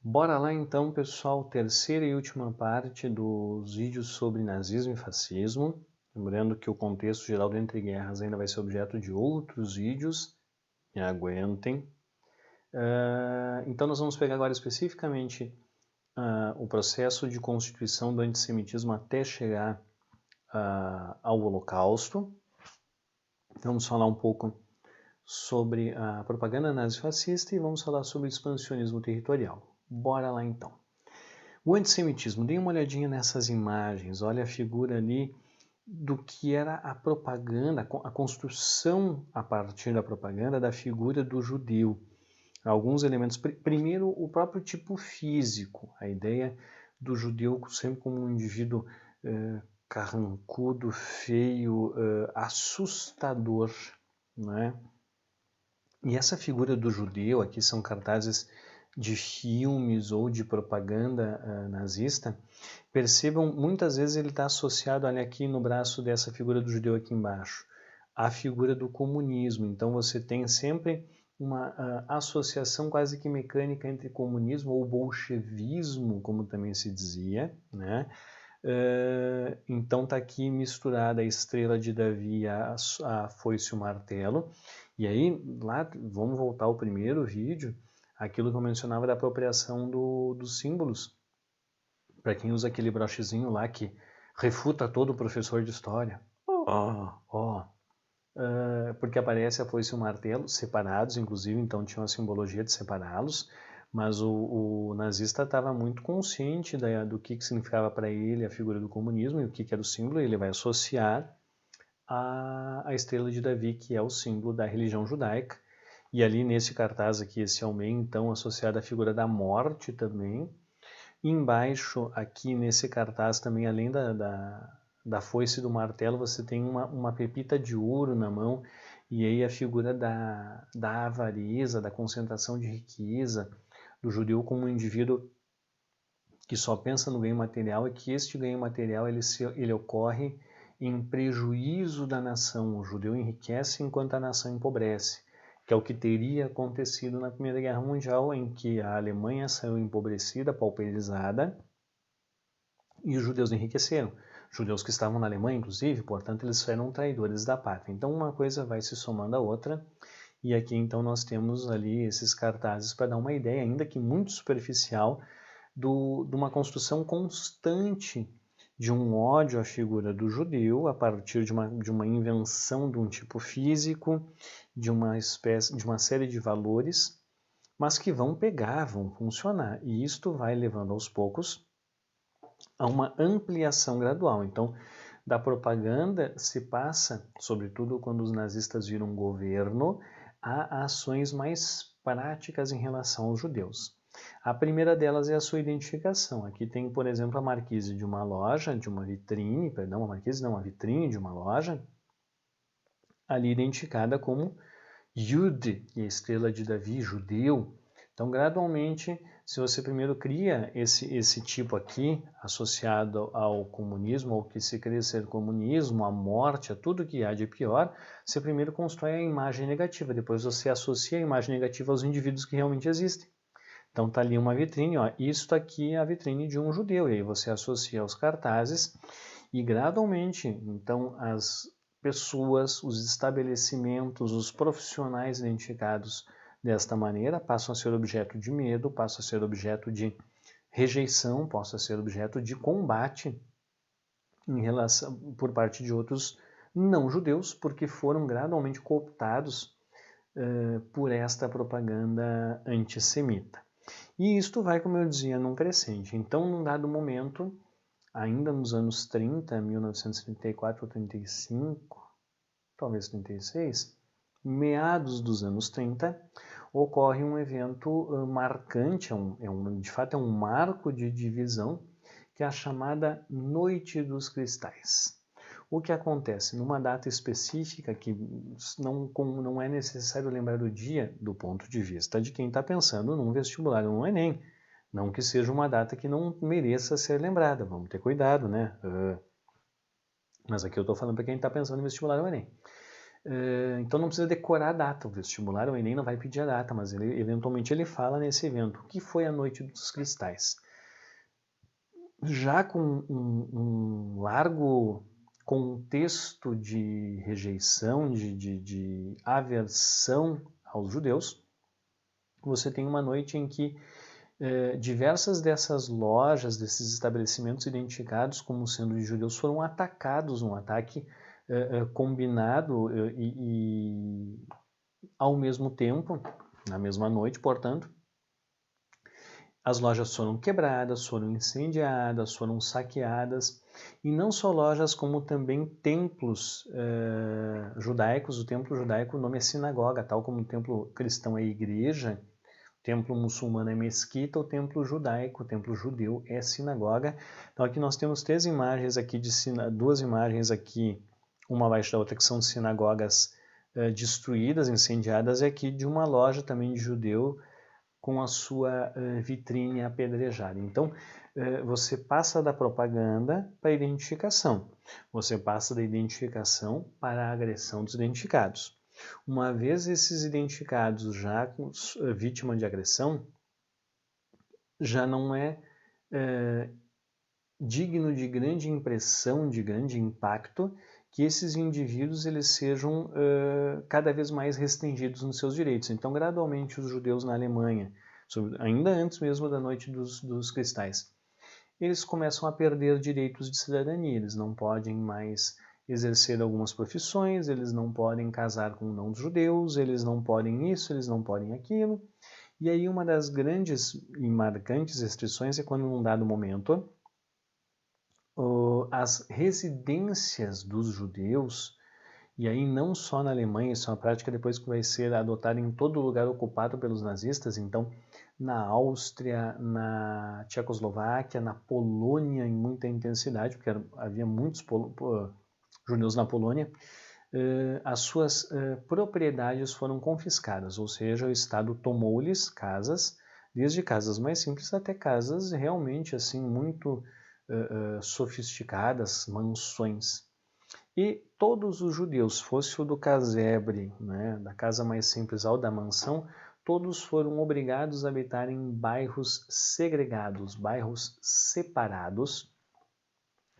Bora lá então, pessoal, terceira e última parte dos vídeos sobre nazismo e fascismo. Lembrando que o contexto geral do Entre Guerras ainda vai ser objeto de outros vídeos, me aguentem. Então nós vamos pegar agora especificamente o processo de constituição do antissemitismo até chegar ao Holocausto. Vamos falar um pouco sobre a propaganda nazifascista e vamos falar sobre o expansionismo territorial. Bora lá então. O antissemitismo, dê uma olhadinha nessas imagens, olha a figura ali do que era a propaganda, a construção a partir da propaganda da figura do judeu. Alguns elementos, primeiro o próprio tipo físico, a ideia do judeu sempre como um indivíduo carrancudo, feio, assustador, né? E essa figura do judeu, aqui são cartazes de filmes ou de propaganda nazista, percebam, muitas vezes ele está associado, olha aqui no braço dessa figura do judeu aqui embaixo, a figura do comunismo. Então você tem sempre uma associação quase que mecânica entre comunismo ou bolchevismo, como também se dizia, né? Então está aqui misturada a estrela de Davi, a foice e o martelo. E aí, lá, vamos voltar ao primeiro vídeo, aquilo que eu mencionava da apropriação dos símbolos. Para quem usa aquele brochezinho lá que refuta todo o professor de história. Porque aparece a foice e o martelo, separados, inclusive, então tinha uma simbologia de separá-los, mas o nazista estava muito consciente do que significava para ele a figura do comunismo e o que era o símbolo, ele vai associar a estrela de Davi, que é o símbolo da religião judaica. E ali nesse cartaz aqui, esse almen, então, associado à figura da morte também. E embaixo, aqui nesse cartaz também, além da foice e do martelo, você tem uma pepita de ouro na mão, e aí a figura da avareza, da concentração de riqueza, do judeu como um indivíduo que só pensa no ganho material, e que este ganho material ele ocorre em prejuízo da nação. O judeu enriquece enquanto a nação empobrece, que é o que teria acontecido na Primeira Guerra Mundial, em que a Alemanha saiu empobrecida, pauperizada, e os judeus enriqueceram. Judeus que estavam na Alemanha, inclusive, portanto, eles eram traidores da pátria. Então, uma coisa vai se somando à outra, e aqui, então, nós temos ali esses cartazes para dar uma ideia, ainda que muito superficial, de uma construção constante de um ódio à figura do judeu a partir de uma invenção de um tipo físico, de uma série de valores, mas que vão pegar, vão funcionar. E isto vai levando aos poucos a uma ampliação gradual. Então, da propaganda se passa, sobretudo quando os nazistas viram governo, a ações mais práticas em relação aos judeus. A primeira delas é a sua identificação. Aqui tem, por exemplo, a marquise de uma loja, de uma vitrine, perdão, uma vitrine de uma loja, ali identificada como Yud, e a estrela de Davi, judeu. Então, gradualmente, se você primeiro cria esse tipo aqui, associado ao comunismo, ao que se crê ser comunismo, à morte, a tudo que há de pior, você primeiro constrói a imagem negativa, depois você associa a imagem negativa aos indivíduos que realmente existem. Então está ali uma vitrine, ó, isto aqui é a vitrine de um judeu, e aí você associa aos cartazes e gradualmente, então as pessoas, os estabelecimentos, os profissionais identificados desta maneira passam a ser objeto de medo, passam a ser objeto de rejeição, passam a ser objeto de combate em relação, por parte de outros não judeus, porque foram gradualmente cooptados por esta propaganda antissemita. E isto vai, como eu dizia, num crescente. Então, num dado momento, ainda nos anos 30, 1934 ou 35, talvez 36, meados dos anos 30, ocorre um evento marcante, de fato é um marco de divisão, que é a chamada Noite dos Cristais. O que acontece? Numa data específica, que não é necessário lembrar do dia, do ponto de vista de quem está pensando num vestibular ou num Enem. Não que seja uma data que não mereça ser lembrada, vamos ter cuidado, né? Mas aqui eu estou falando para quem está pensando em vestibular ou Enem. Então não precisa decorar a data, o vestibular, o Enem não vai pedir a data, mas eventualmente ele fala nesse evento, o que foi a Noite dos Cristais. Já com um largo contexto de rejeição, de aversão aos judeus, você tem uma noite em que diversas dessas lojas, desses estabelecimentos identificados como sendo de judeus, foram atacados, um ataque combinado e ao mesmo tempo, na mesma noite, portanto, as lojas foram quebradas, foram incendiadas, foram saqueadas, e não só lojas, como também templos judaicos. O templo judaico, o nome é sinagoga, tal como o templo cristão é igreja, o templo muçulmano é mesquita, o templo judaico, o templo judeu é sinagoga. Então aqui nós temos três imagens aqui, duas imagens aqui, uma abaixo da outra, que são sinagogas destruídas, incendiadas, e aqui de uma loja também de judeu, com a sua vitrine apedrejada. Então, você passa da propaganda para a identificação. Você passa da identificação para a agressão dos identificados. Uma vez esses identificados já vítima de agressão, já não é digno de grande impressão, de grande impacto, que esses indivíduos eles sejam cada vez mais restringidos nos seus direitos. Então, gradualmente, os judeus na Alemanha, ainda antes mesmo da Noite dos Cristais, eles começam a perder direitos de cidadania. Eles não podem mais exercer algumas profissões, eles não podem casar com não-judeus, eles não podem isso, eles não podem aquilo. E aí uma das grandes e marcantes restrições é quando, num dado momento, as residências dos judeus, e aí não só na Alemanha, isso é uma prática depois que vai ser adotada em todo lugar ocupado pelos nazistas, então na Áustria, na Tchecoslováquia, na Polônia em muita intensidade, porque havia muitos judeus na Polônia, as suas propriedades foram confiscadas, ou seja, o Estado tomou-lhes casas, desde casas mais simples até casas realmente assim muito sofisticadas, mansões. E todos os judeus, fosse o do casebre, né, da casa mais simples ao da mansão, todos foram obrigados a habitar em bairros segregados, bairros separados,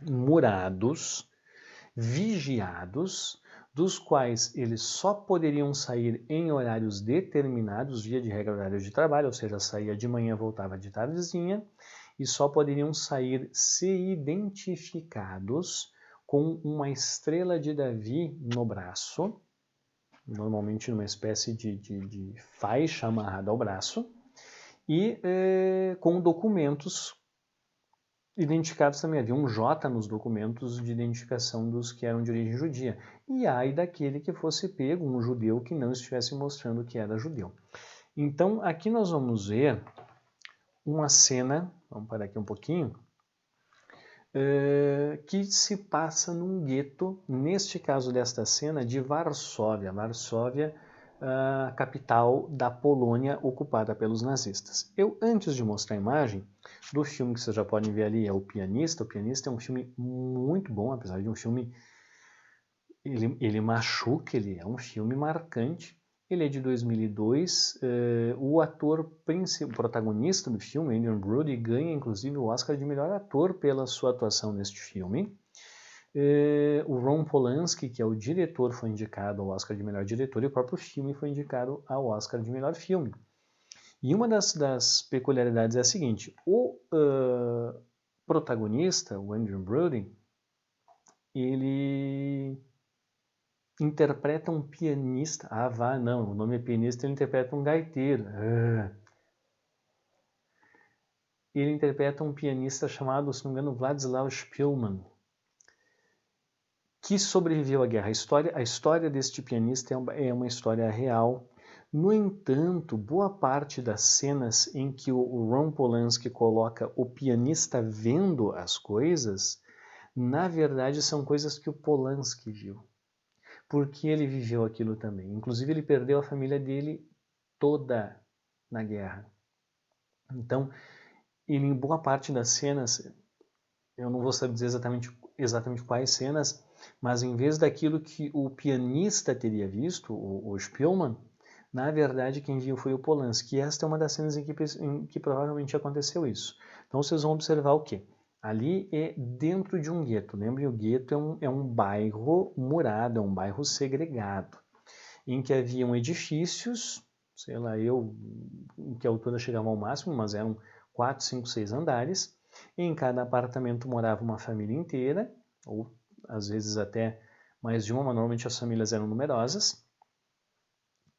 murados, vigiados, dos quais eles só poderiam sair em horários determinados, via de regra horários de trabalho, ou seja, saía de manhã, voltava de tardezinha, e só poderiam sair se identificados com uma estrela de Davi no braço, normalmente numa espécie de faixa amarrada ao braço, e com documentos identificados também. Havia um J nos documentos de identificação dos que eram de origem judia. E ai daquele que fosse pego, um judeu que não estivesse mostrando que era judeu. Então, aqui nós vamos ver uma cena, vamos parar aqui um pouquinho, que se passa num gueto, neste caso desta cena, de Varsóvia. Varsóvia, a capital da Polônia ocupada pelos nazistas. Eu, antes de mostrar a imagem do filme que vocês já podem ver ali, é O Pianista. O Pianista é um filme muito bom, apesar de um filme... Ele machuca, ele é um filme marcante. Ele é de 2002. O ator protagonista do filme, Adrien Brody, ganha inclusive o Oscar de melhor ator pela sua atuação neste filme. O Ron Polanski, que é o diretor, foi indicado ao Oscar de melhor diretor, e o próprio filme foi indicado ao Oscar de melhor filme. E uma das peculiaridades é a seguinte: o protagonista, o Adrien Brody, ele interpreta um pianista. Não, o nome é pianista, ele interpreta um gaiteiro. Ele interpreta um pianista chamado, se não me engano, Władysław Szpilman, que sobreviveu à guerra. A história deste pianista é uma história real. No entanto, boa parte das cenas em que o Ron Polanski coloca o pianista vendo as coisas, na verdade são coisas que o Polanski viu, porque ele viveu aquilo também. Inclusive, ele perdeu a família dele toda na guerra. Então, ele, em boa parte das cenas, eu não vou saber dizer exatamente quais cenas, mas em vez daquilo que o pianista teria visto, o Spielmann, na verdade quem viu foi o Polanski. E esta é uma das cenas em que provavelmente aconteceu isso. Então vocês vão observar o quê? Ali é dentro de um gueto. Lembrem, o gueto é um bairro murado, é um bairro segregado, em que haviam edifícios, sei lá eu em que altura chegavam ao máximo, mas eram 4, 5, 6 andares. E em cada apartamento morava uma família inteira, ou às vezes até mais de uma, mas normalmente as famílias eram numerosas.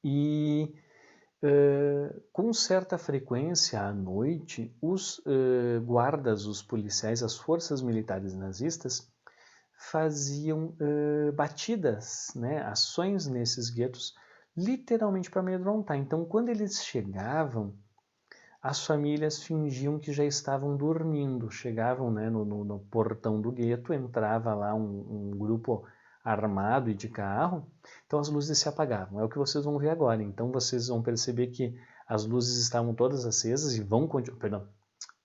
E com certa frequência à noite, os guardas, os policiais, as forças militares nazistas faziam batidas, né, ações nesses guetos, literalmente para amedrontar. Então, quando eles chegavam, as famílias fingiam que já estavam dormindo. Chegavam, né, no portão do gueto, entrava lá um grupo armado e de carro, então as luzes se apagavam. É o que vocês vão ver agora. Então vocês vão perceber que as luzes estavam todas acesas e vão continuar,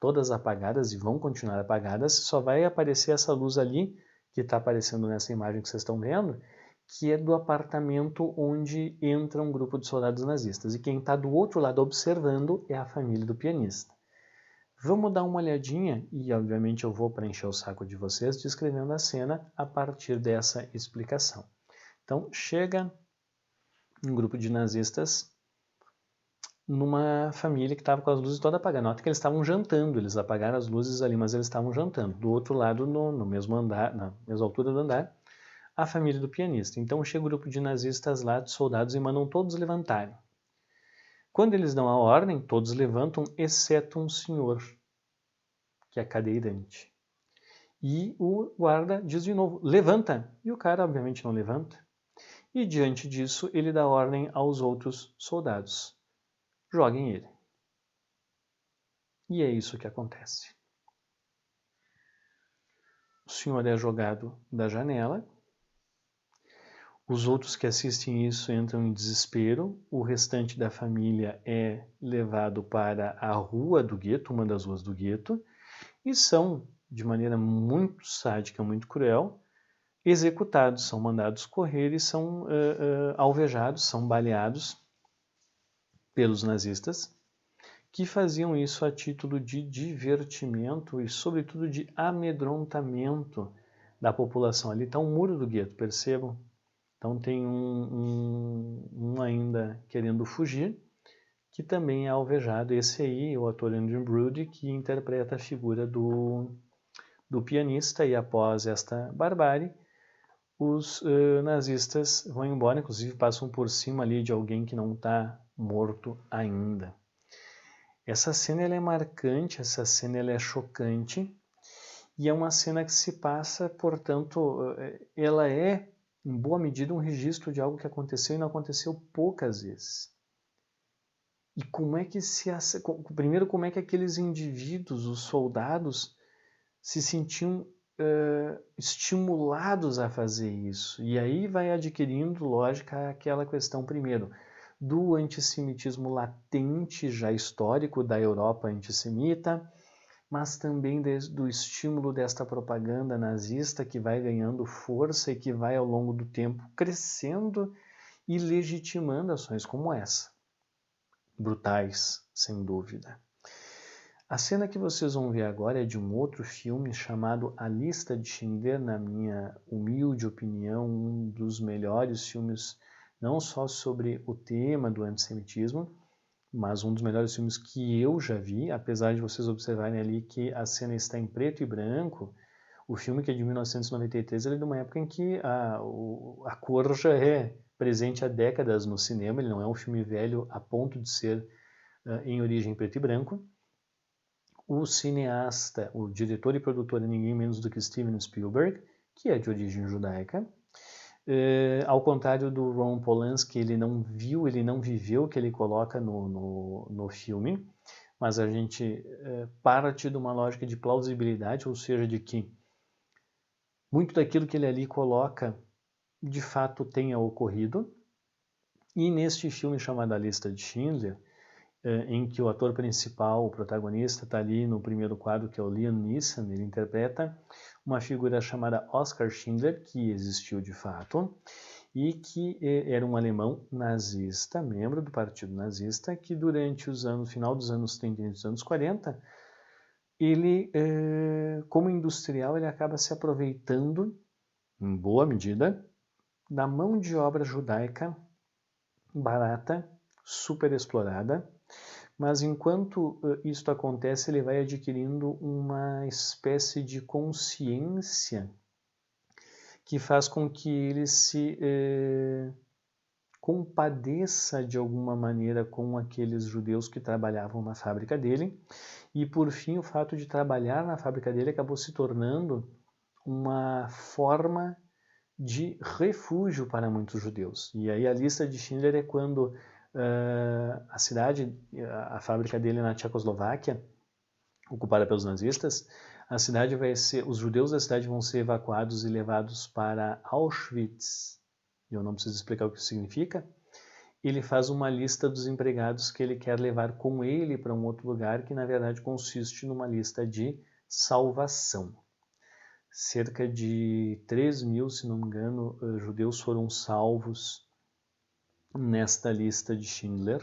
todas apagadas e vão continuar apagadas. Só vai aparecer essa luz ali que está aparecendo nessa imagem que vocês estão vendo, que é do apartamento onde entra um grupo de soldados nazistas. E quem está do outro lado observando é a família do pianista. Vamos dar uma olhadinha, e obviamente eu vou preencher o saco de vocês descrevendo a cena a partir dessa explicação. Então, chega um grupo de nazistas numa família que estava com as luzes todas apagadas. Nota que eles estavam jantando, eles apagaram as luzes ali, mas eles estavam jantando. Do outro lado, no mesmo andar, na mesma altura do andar, a família do pianista. Então chega um grupo de nazistas lá, de soldados, e mandam todos levantarem. Quando eles dão a ordem, todos levantam, exceto um senhor, que é cadeirante. E o guarda diz de novo, levanta! E o cara, obviamente, não levanta. E diante disso, ele dá ordem aos outros soldados. Joguem ele. E é isso que acontece. O senhor é jogado da janela. Os outros que assistem isso entram em desespero. O restante da família é levado para a rua do gueto, uma das ruas do gueto, e são, de maneira muito sádica, muito cruel, executados, são mandados correr e são alvejados, são baleados pelos nazistas, que faziam isso a título de divertimento e, sobretudo, de amedrontamento da população. Ali está o muro do gueto, percebam? Então tem um ainda querendo fugir, que também é alvejado. Esse aí, o ator Andrew Brody, que interpreta a figura do pianista, e após esta barbárie, os nazistas vão embora, inclusive passam por cima ali de alguém que não está morto ainda. Essa cena ela é marcante, essa cena ela é chocante, e é uma cena que se passa, portanto, ela é, em boa medida, um registro de algo que aconteceu e não aconteceu poucas vezes. E como é que primeiro, como é que aqueles indivíduos, os soldados, se sentiam estimulados a fazer isso? E aí vai adquirindo lógica aquela questão, primeiro, do antissemitismo latente, já histórico, da Europa antissemita, mas também do estímulo desta propaganda nazista que vai ganhando força e que vai ao longo do tempo crescendo e legitimando ações como essa. Brutais, sem dúvida. A cena que vocês vão ver agora é de um outro filme chamado A Lista de Schindler, na minha humilde opinião, um dos melhores filmes, não só sobre o tema do antissemitismo, mas um dos melhores filmes que eu já vi, apesar de vocês observarem ali que a cena está em preto e branco. O filme, que é de 1993, ele é de uma época em que a cor já é presente há décadas no cinema, ele não é um filme velho a ponto de ser em origem preto e branco. O cineasta, o diretor e produtor é ninguém menos do que Steven Spielberg, que é de origem judaica. Ao contrário do Roman Polanski, ele não viu, ele não viveu o que ele coloca no filme, mas a gente parte de uma lógica de plausibilidade, ou seja, de que muito daquilo que ele ali coloca de fato tenha ocorrido. E neste filme chamado A Lista de Schindler, em que o ator principal, o protagonista, está ali no primeiro quadro, que é o Liam Neeson, ele interpreta uma figura chamada Oskar Schindler, que existiu de fato, e que era um alemão nazista, membro do partido nazista, que durante os anos, final dos anos 30 e dos anos 40, ele, como industrial, ele acaba se aproveitando, em boa medida, da mão de obra judaica barata, super explorada, mas enquanto isso acontece, ele vai adquirindo uma espécie de consciência que faz com que ele se compadeça de alguma maneira com aqueles judeus que trabalhavam na fábrica dele, e por fim o fato de trabalhar na fábrica dele acabou se tornando uma forma de refúgio para muitos judeus. E aí a lista de Schindler é quando a cidade, a fábrica dele na Tchecoslováquia, ocupada pelos nazistas, a cidade vai ser, os judeus da cidade vão ser evacuados e levados para Auschwitz. Eu não preciso explicar o que isso significa. Ele faz uma lista dos empregados que ele quer levar com ele para um outro lugar, que na verdade consiste numa lista de salvação. Cerca de 3.000, se não me engano, judeus foram salvos nesta lista de Schindler.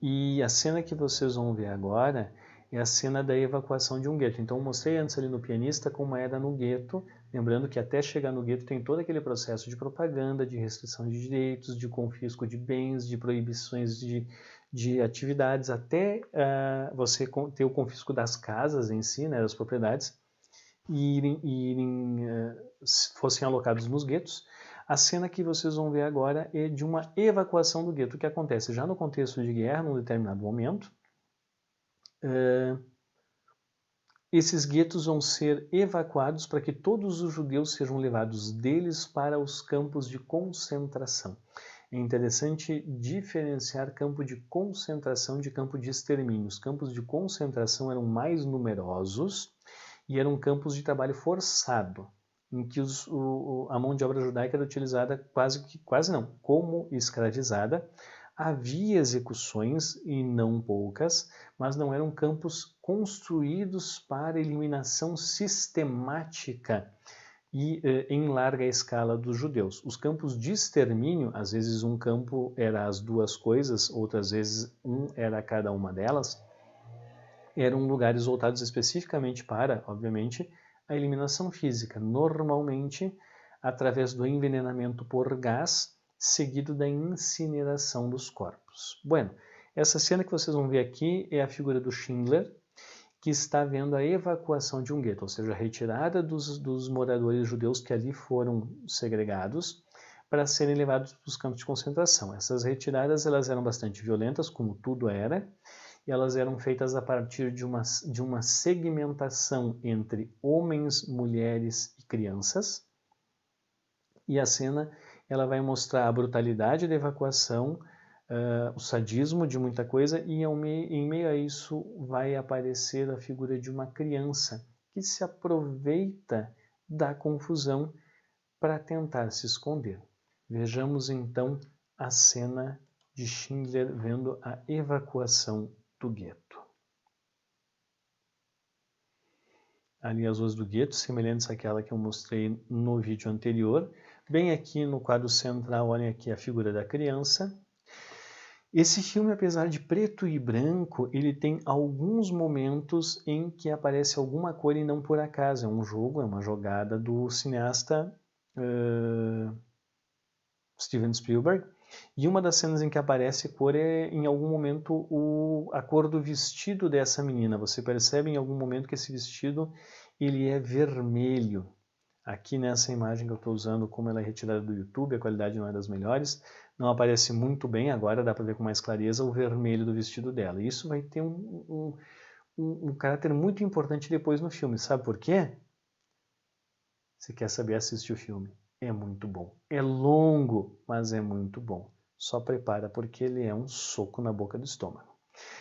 E a cena que vocês vão ver agora é a cena da evacuação de um gueto. Então eu mostrei antes ali no pianista como era no gueto, lembrando que até chegar no gueto tem todo aquele processo de propaganda, de restrição de direitos, de confisco de bens, de proibições de atividades, até você ter o confisco das casas em si, né, das propriedades, fossem alocados nos guetos. A cena que vocês vão ver agora é de uma evacuação do gueto, que acontece já no contexto de guerra, num determinado momento. Esses guetos vão ser evacuados para que todos os judeus sejam levados deles para os campos de concentração. É interessante diferenciar campo de concentração de campo de extermínio. Os campos de concentração eram mais numerosos e eram campos de trabalho forçado, em que a mão de obra judaica era utilizada quase não, como escravizada. Havia execuções, e não poucas, mas não eram campos construídos para eliminação sistemática e em larga escala dos judeus. Os campos de extermínio, às vezes um campo era as duas coisas, outras vezes um era cada uma delas, eram lugares voltados especificamente para, obviamente, a eliminação física, normalmente através do envenenamento por gás, seguido da incineração dos corpos. Bueno, essa cena que vocês vão ver aqui é a figura do Schindler, que está vendo a evacuação de um gueto, ou seja, a retirada dos moradores judeus que ali foram segregados para serem levados para os campos de concentração. Essas retiradas elas eram bastante violentas, como tudo era, e elas eram feitas a partir de uma segmentação entre homens, mulheres e crianças. E a cena ela vai mostrar a brutalidade da evacuação, o sadismo de muita coisa, e em meio a isso vai aparecer a figura de uma criança que se aproveita da confusão para tentar se esconder. Vejamos então a cena de Schindler vendo a evacuação do gueto. Ali as ruas do gueto, semelhantes àquela que eu mostrei no vídeo anterior. Bem aqui no quadro central, olhem aqui a figura da criança. Esse filme, apesar de preto e branco, ele tem alguns momentos em que aparece alguma cor e não por acaso. É um jogo, é uma jogada do cineasta Steven Spielberg. E uma das cenas em que aparece cor é, em algum momento, a cor do vestido dessa menina. Você percebe em algum momento que esse vestido ele é vermelho. Aqui nessa imagem que eu estou usando, como ela é retirada do YouTube, a qualidade não é das melhores, não aparece muito bem, agora dá para ver com mais clareza o vermelho do vestido dela. E isso vai ter um caráter muito importante depois no filme. Sabe por quê? Se quer saber, assiste o filme. É muito bom. É longo, mas é muito bom. Só prepara porque ele é um soco na boca do estômago.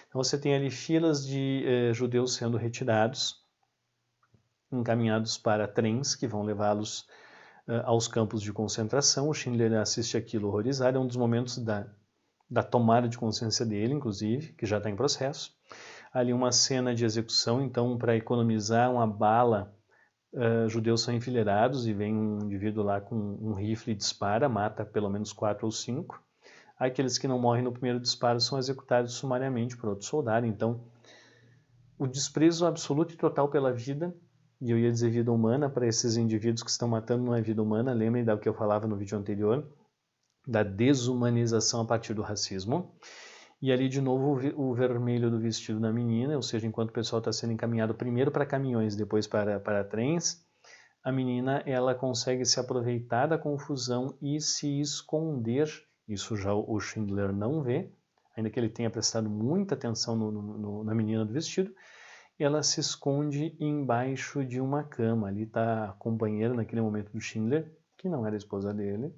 Então você tem ali filas de judeus sendo retirados, encaminhados para trens que vão levá-los aos campos de concentração. O Schindler assiste aquilo horrorizado. É um dos momentos da tomada de consciência dele, inclusive, que já está em processo. Ali uma cena de execução, então, para economizar uma bala judeus são enfileirados e vem um indivíduo lá com um rifle e dispara, mata pelo menos 4 ou 5. Aqueles que não morrem no primeiro disparo são executados sumariamente por outro soldado. Então, o desprezo absoluto e total pela vida, e eu ia dizer vida humana, para esses indivíduos que estão matando não é vida humana, lembrem do que eu falava no vídeo anterior, da desumanização a partir do racismo. E ali de novo o vermelho do vestido da menina, ou seja, enquanto o pessoal está sendo encaminhado primeiro para caminhões, depois para trens, a menina ela consegue se aproveitar da confusão e se esconder. Isso já o Schindler não vê, ainda que ele tenha prestado muita atenção na menina do vestido. Ela se esconde embaixo de uma cama. Ali está a companheira naquele momento do Schindler, que não era a esposa dele,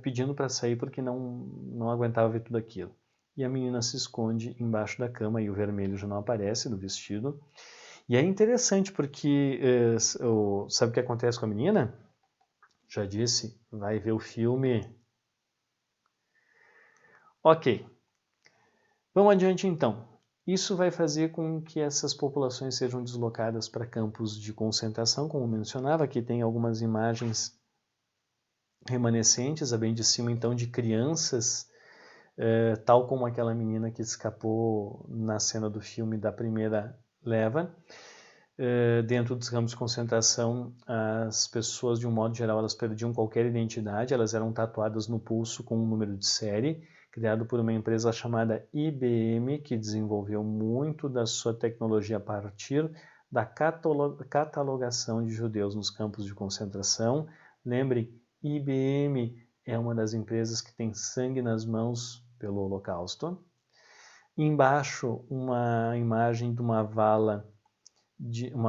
pedindo para sair porque não aguentava ver tudo aquilo. E a menina se esconde embaixo da cama e o vermelho já não aparece do vestido. E é interessante porque sabe o que acontece com a menina? Já disse, vai ver o filme. Ok, vamos adiante então. Isso vai fazer com que essas populações sejam deslocadas para campos de concentração, como mencionava. Aqui tem algumas imagens remanescentes, a bem de cima então, de crianças, tal como aquela menina que escapou na cena do filme da primeira leva. Dentro dos campos de concentração, as pessoas, de um modo geral, elas perdiam qualquer identidade, elas eram tatuadas no pulso com um número de série, criado por uma empresa chamada IBM, que desenvolveu muito da sua tecnologia a partir da catalogação de judeus nos campos de concentração. Lembrem, IBM é uma das empresas que tem sangue nas mãos pelo Holocausto. Embaixo, uma imagem de uma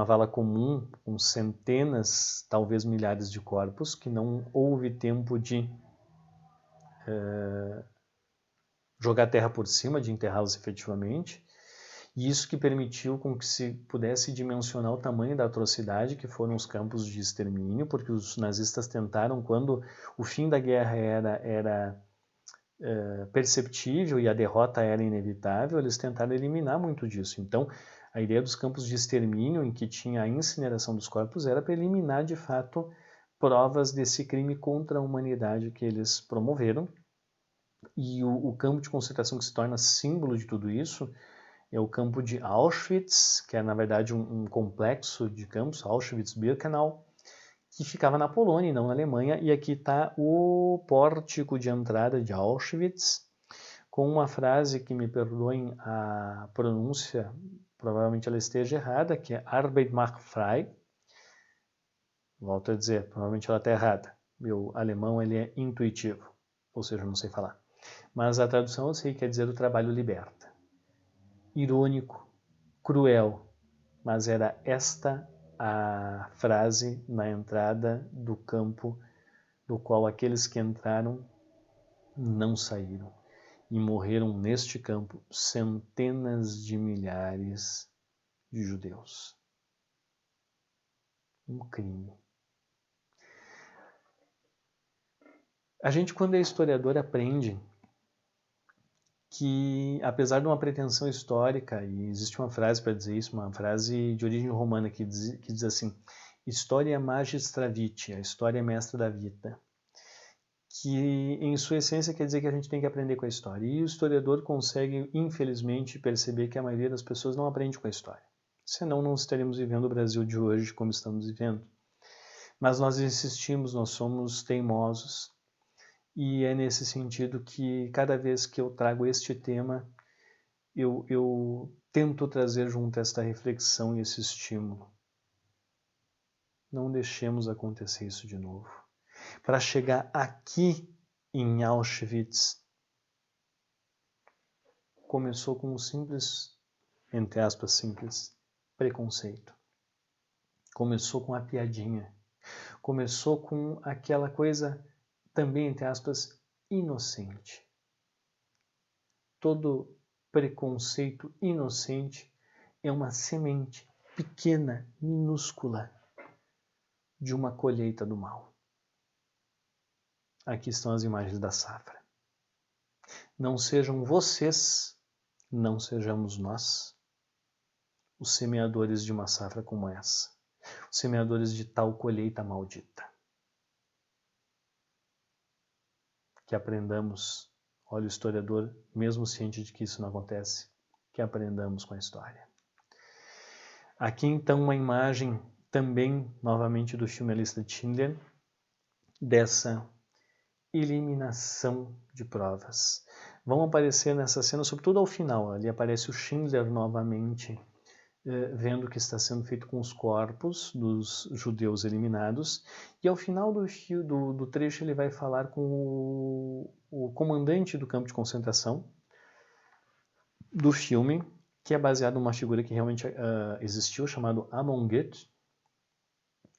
vala comum com centenas, talvez milhares de corpos, que não houve tempo de jogar terra por cima, de enterrá-los efetivamente. E isso que permitiu com que se pudesse dimensionar o tamanho da atrocidade que foram os campos de extermínio, porque os nazistas tentaram, quando o fim da guerra era perceptível e a derrota era inevitável, eles tentaram eliminar muito disso. Então, a ideia dos campos de extermínio, em que tinha a incineração dos corpos, era para eliminar, de fato, provas desse crime contra a humanidade que eles promoveram. E o campo de concentração que se torna símbolo de tudo isso é o campo de Auschwitz, que é, na verdade, um complexo de campos, Auschwitz-Birkenau, que ficava na Polônia e não na Alemanha. E aqui está o pórtico de entrada de Auschwitz, com uma frase que, me perdoem a pronúncia, provavelmente ela esteja errada, que é Arbeit macht frei. Volto a dizer, provavelmente ela está errada. Meu alemão ele é intuitivo, ou seja, eu não sei falar. Mas a tradução eu sei, quer dizer o trabalho liberta. Irônico, cruel, mas era esta a frase na entrada do campo do qual aqueles que entraram não saíram. E morreram neste campo centenas de milhares de judeus. Um crime. A gente, quando é historiador, aprende que, apesar de uma pretensão histórica, e existe uma frase para dizer isso, uma frase de origem romana que diz assim: Historia magistra vitae, a história é mestra da vida. Que, em sua essência, quer dizer que a gente tem que aprender com a história. E o historiador consegue, infelizmente, perceber que a maioria das pessoas não aprende com a história. Senão, não estaríamos vivendo o Brasil de hoje como estamos vivendo. Mas nós insistimos, nós somos teimosos. E é nesse sentido que, cada vez que eu trago este tema, eu tento trazer junto esta reflexão e esse estímulo. Não deixemos acontecer isso de novo. Para chegar aqui em Auschwitz, começou com um simples, entre aspas, simples preconceito. Começou com a piadinha. Começou com aquela coisa, também, entre aspas, inocente. Todo preconceito inocente é uma semente pequena, minúscula, de uma colheita do mal. Aqui estão as imagens da safra. Não sejam vocês, não sejamos nós, os semeadores de uma safra como essa. os semeadores de tal colheita maldita. Que aprendamos, olha o historiador, mesmo ciente de que isso não acontece, que aprendamos com a história. Aqui então uma imagem também, novamente, do filme A Lista de Schindler, dessa eliminação de provas. Vão aparecer nessa cena, sobretudo ao final, ali aparece o Schindler novamente, vendo o que está sendo feito com os corpos dos judeus eliminados, e ao final do trecho ele vai falar com o comandante do campo de concentração do filme, que é baseado numa figura que realmente existiu, chamado Amon Goeth.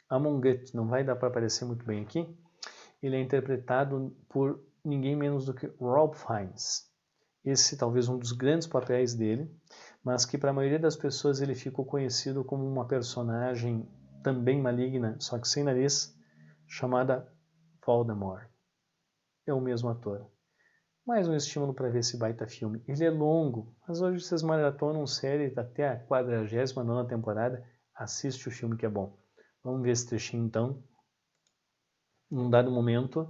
Amon Goeth não vai dar para aparecer muito bem aqui. Ele é interpretado por ninguém menos do que Ralph Fiennes. Esse talvez um dos grandes papéis dele, mas que para a maioria das pessoas ele ficou conhecido como uma personagem também maligna, só que sem nariz, chamada Voldemort. É o mesmo ator. Mais um estímulo para ver esse baita filme. Ele é longo, mas hoje vocês maratonam série até a 49ª temporada. Assiste o filme que é bom. Vamos ver esse trechinho então. Num dado momento,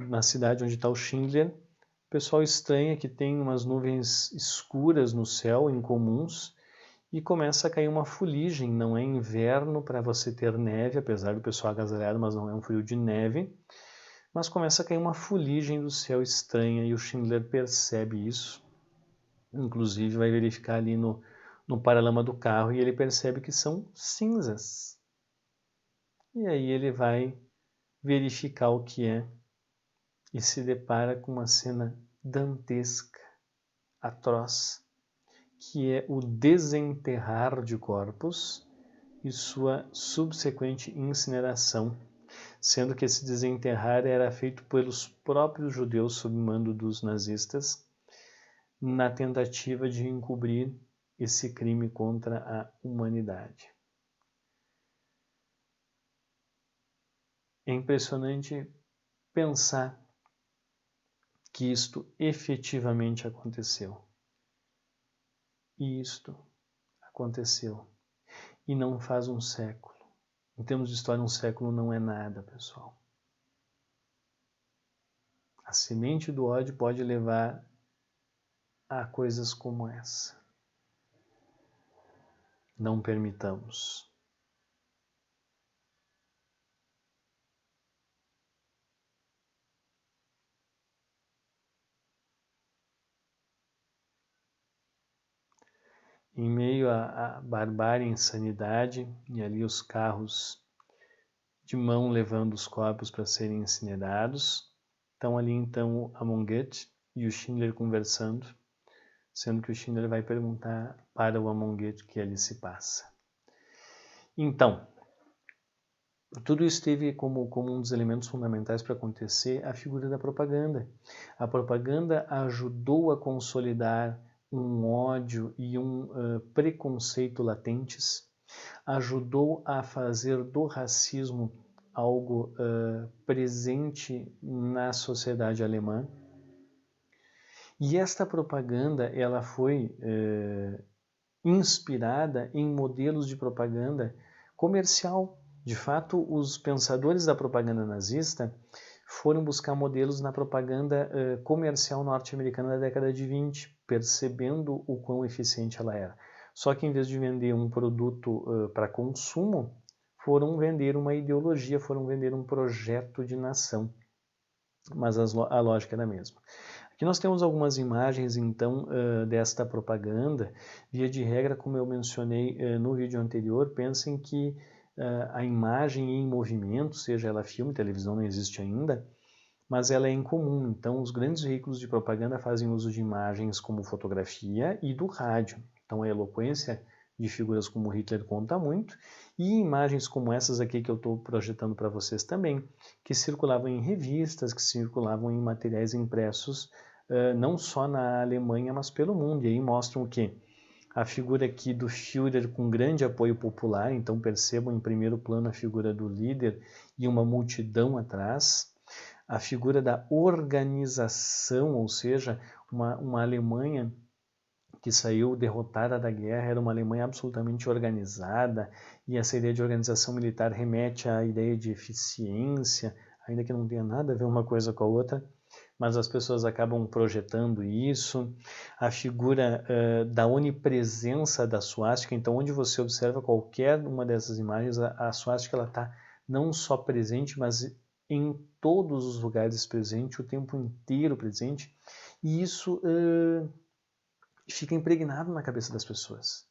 na cidade onde está o Schindler, o pessoal estranha que tem umas nuvens escuras no céu, incomuns, e começa a cair uma fuligem. Não é inverno para você ter neve, apesar do pessoal agasalhado, mas não é um frio de neve. Mas começa a cair uma fuligem do céu estranha e o Schindler percebe isso. Inclusive vai verificar ali no paralama do carro e ele percebe que são cinzas. E aí ele vai verificar o que é e se depara com uma cena dantesca, atroz, que é o desenterrar de corpos e sua subsequente incineração, sendo que esse desenterrar era feito pelos próprios judeus sob mando dos nazistas, na tentativa de encobrir esse crime contra a humanidade. É impressionante pensar que isto efetivamente aconteceu. E isto aconteceu. E não faz um século. Em termos de história, um século não é nada, pessoal. A semente do ódio pode levar a coisas como essa. Não permitamos. Em meio à barbárie e insanidade, e ali os carros de mão levando os corpos para serem incinerados, estão ali então Amon Goeth e o Schindler conversando, sendo que o Schindler vai perguntar para o Amon Goeth o que ali se passa. Então, tudo isso teve como um dos elementos fundamentais para acontecer a figura da propaganda. A propaganda ajudou a consolidar um ódio e um preconceito latentes, ajudou a fazer do racismo algo presente na sociedade alemã. E esta propaganda ela foi inspirada em modelos de propaganda comercial. De fato, os pensadores da propaganda nazista foram buscar modelos na propaganda comercial norte-americana da década de 20, percebendo o quão eficiente ela era. Só que em vez de vender um produto para consumo, foram vender uma ideologia, foram vender um projeto de nação. Mas a lógica era a mesma. Aqui nós temos algumas imagens, então, desta propaganda. Via de regra, como eu mencionei no vídeo anterior, pensem que a imagem em movimento, seja ela filme, televisão não existe ainda, mas ela é incomum. Então, os grandes veículos de propaganda fazem uso de imagens como fotografia e do rádio. Então, a eloquência de figuras como Hitler conta muito, e imagens como essas aqui que eu estou projetando para vocês também, que circulavam em revistas, que circulavam em materiais impressos, não só na Alemanha, mas pelo mundo. E aí mostram o quê? A figura aqui do Führer com grande apoio popular, então percebam em primeiro plano a figura do líder e uma multidão atrás. A figura da organização, ou seja, uma Alemanha que saiu derrotada da guerra, era uma Alemanha absolutamente organizada, e essa ideia de organização militar remete à ideia de eficiência, ainda que não tenha nada a ver uma coisa com a outra, mas as pessoas acabam projetando isso. A figura da onipresença da suástica, então onde você observa qualquer uma dessas imagens, a suástica está não só presente, mas em todos os lugares presente, o tempo inteiro presente, e isso fica impregnado na cabeça das pessoas.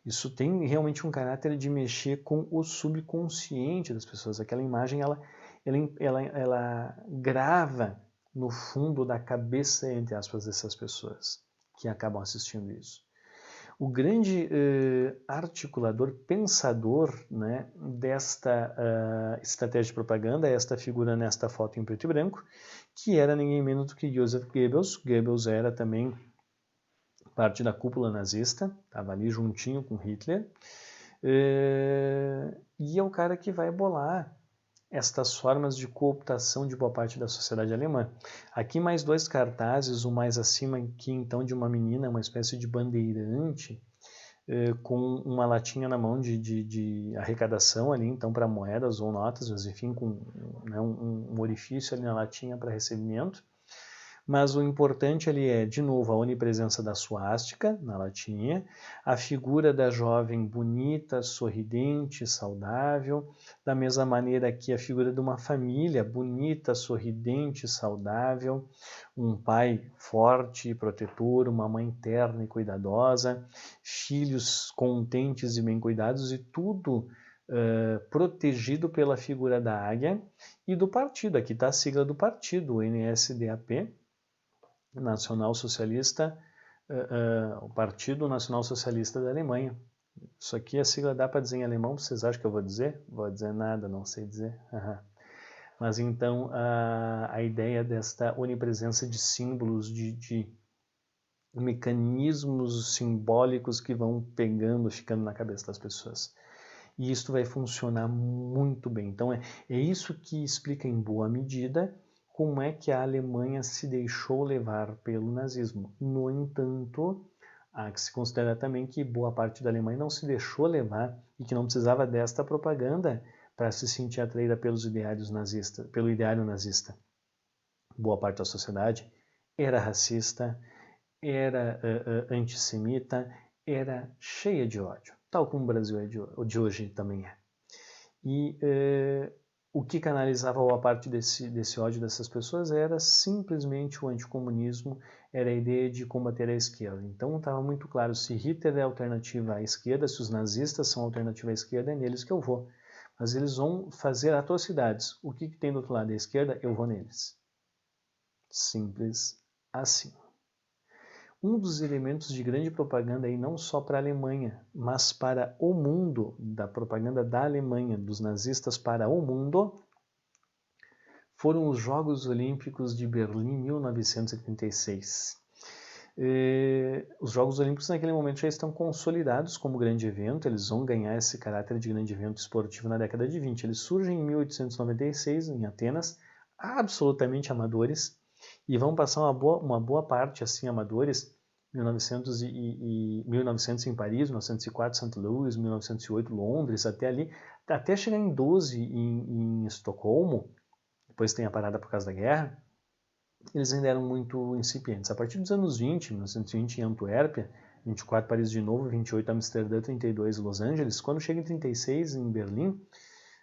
Isso tem realmente um caráter de mexer com o subconsciente das pessoas. Aquela imagem, ela grava no fundo da cabeça, entre aspas, dessas pessoas que acabam assistindo isso. O grande articulador, pensador, né, desta estratégia de propaganda é esta figura nesta foto em preto e branco, que era ninguém menos do que Joseph Goebbels. Goebbels era também parte da cúpula nazista, estava ali juntinho com Hitler, e é o cara que vai bolar estas formas de cooptação de boa parte da sociedade alemã. Aqui mais dois cartazes, o mais acima aqui então de uma menina, uma espécie de bandeirante, com uma latinha na mão de arrecadação ali, então para moedas ou notas, mas enfim, com né, um orifício ali na latinha para recebimento. Mas o importante ali é, de novo, a onipresença da suástica na latinha, a figura da jovem bonita, sorridente, saudável, da mesma maneira que a figura de uma família bonita, sorridente, saudável, um pai forte e protetor, uma mãe terna e cuidadosa, filhos contentes e bem cuidados, e tudo protegido pela figura da águia e do partido. Aqui está a sigla do partido, o NSDAP, Nacional Socialista, o Partido Nacional Socialista da Alemanha. Isso aqui a sigla dá para dizer em alemão, vocês acham que eu vou dizer? Vou dizer nada, não sei dizer. Mas então a ideia desta onipresença de símbolos, de mecanismos simbólicos que vão pegando, ficando na cabeça das pessoas. E isso vai funcionar muito bem. Então é isso que explica em boa medida como é que a Alemanha se deixou levar pelo nazismo. No entanto, há que se considerar também que boa parte da Alemanha não se deixou levar e que não precisava desta propaganda para se sentir atraída pelos ideários nazistas, pelo ideário nazista. Boa parte da sociedade era racista, era antissemita, era cheia de ódio, tal como o Brasil de hoje também é. E o que canalizava boa parte desse ódio dessas pessoas era simplesmente o anticomunismo, era a ideia de combater a esquerda. Então estava muito claro, se Hitler é alternativa à esquerda, se os nazistas são alternativa à esquerda, é neles que eu vou. Mas eles vão fazer atrocidades. O que tem do outro lado da esquerda, eu vou neles. Simples assim. Um dos elementos de grande propaganda, aí, não só para a Alemanha, mas para o mundo, da propaganda da Alemanha, dos nazistas para o mundo, foram os Jogos Olímpicos de Berlim, 1936. Os Jogos Olímpicos naquele momento já estão consolidados como grande evento, eles vão ganhar esse caráter de grande evento esportivo na década de 20. Eles surgem em 1896, em Atenas, absolutamente amadores, e vão passar uma boa parte assim amadores, 1900 em Paris, 1904 St. Louis, 1908 Londres, até ali, até chegar em 12 em Estocolmo, depois tem a parada por causa da guerra, eles ainda eram muito incipientes. A partir dos anos 20, 1920 em Antuérpia, 24 Paris de novo, 28 Amsterdã, 32 Los Angeles, quando chega em 36 em Berlim,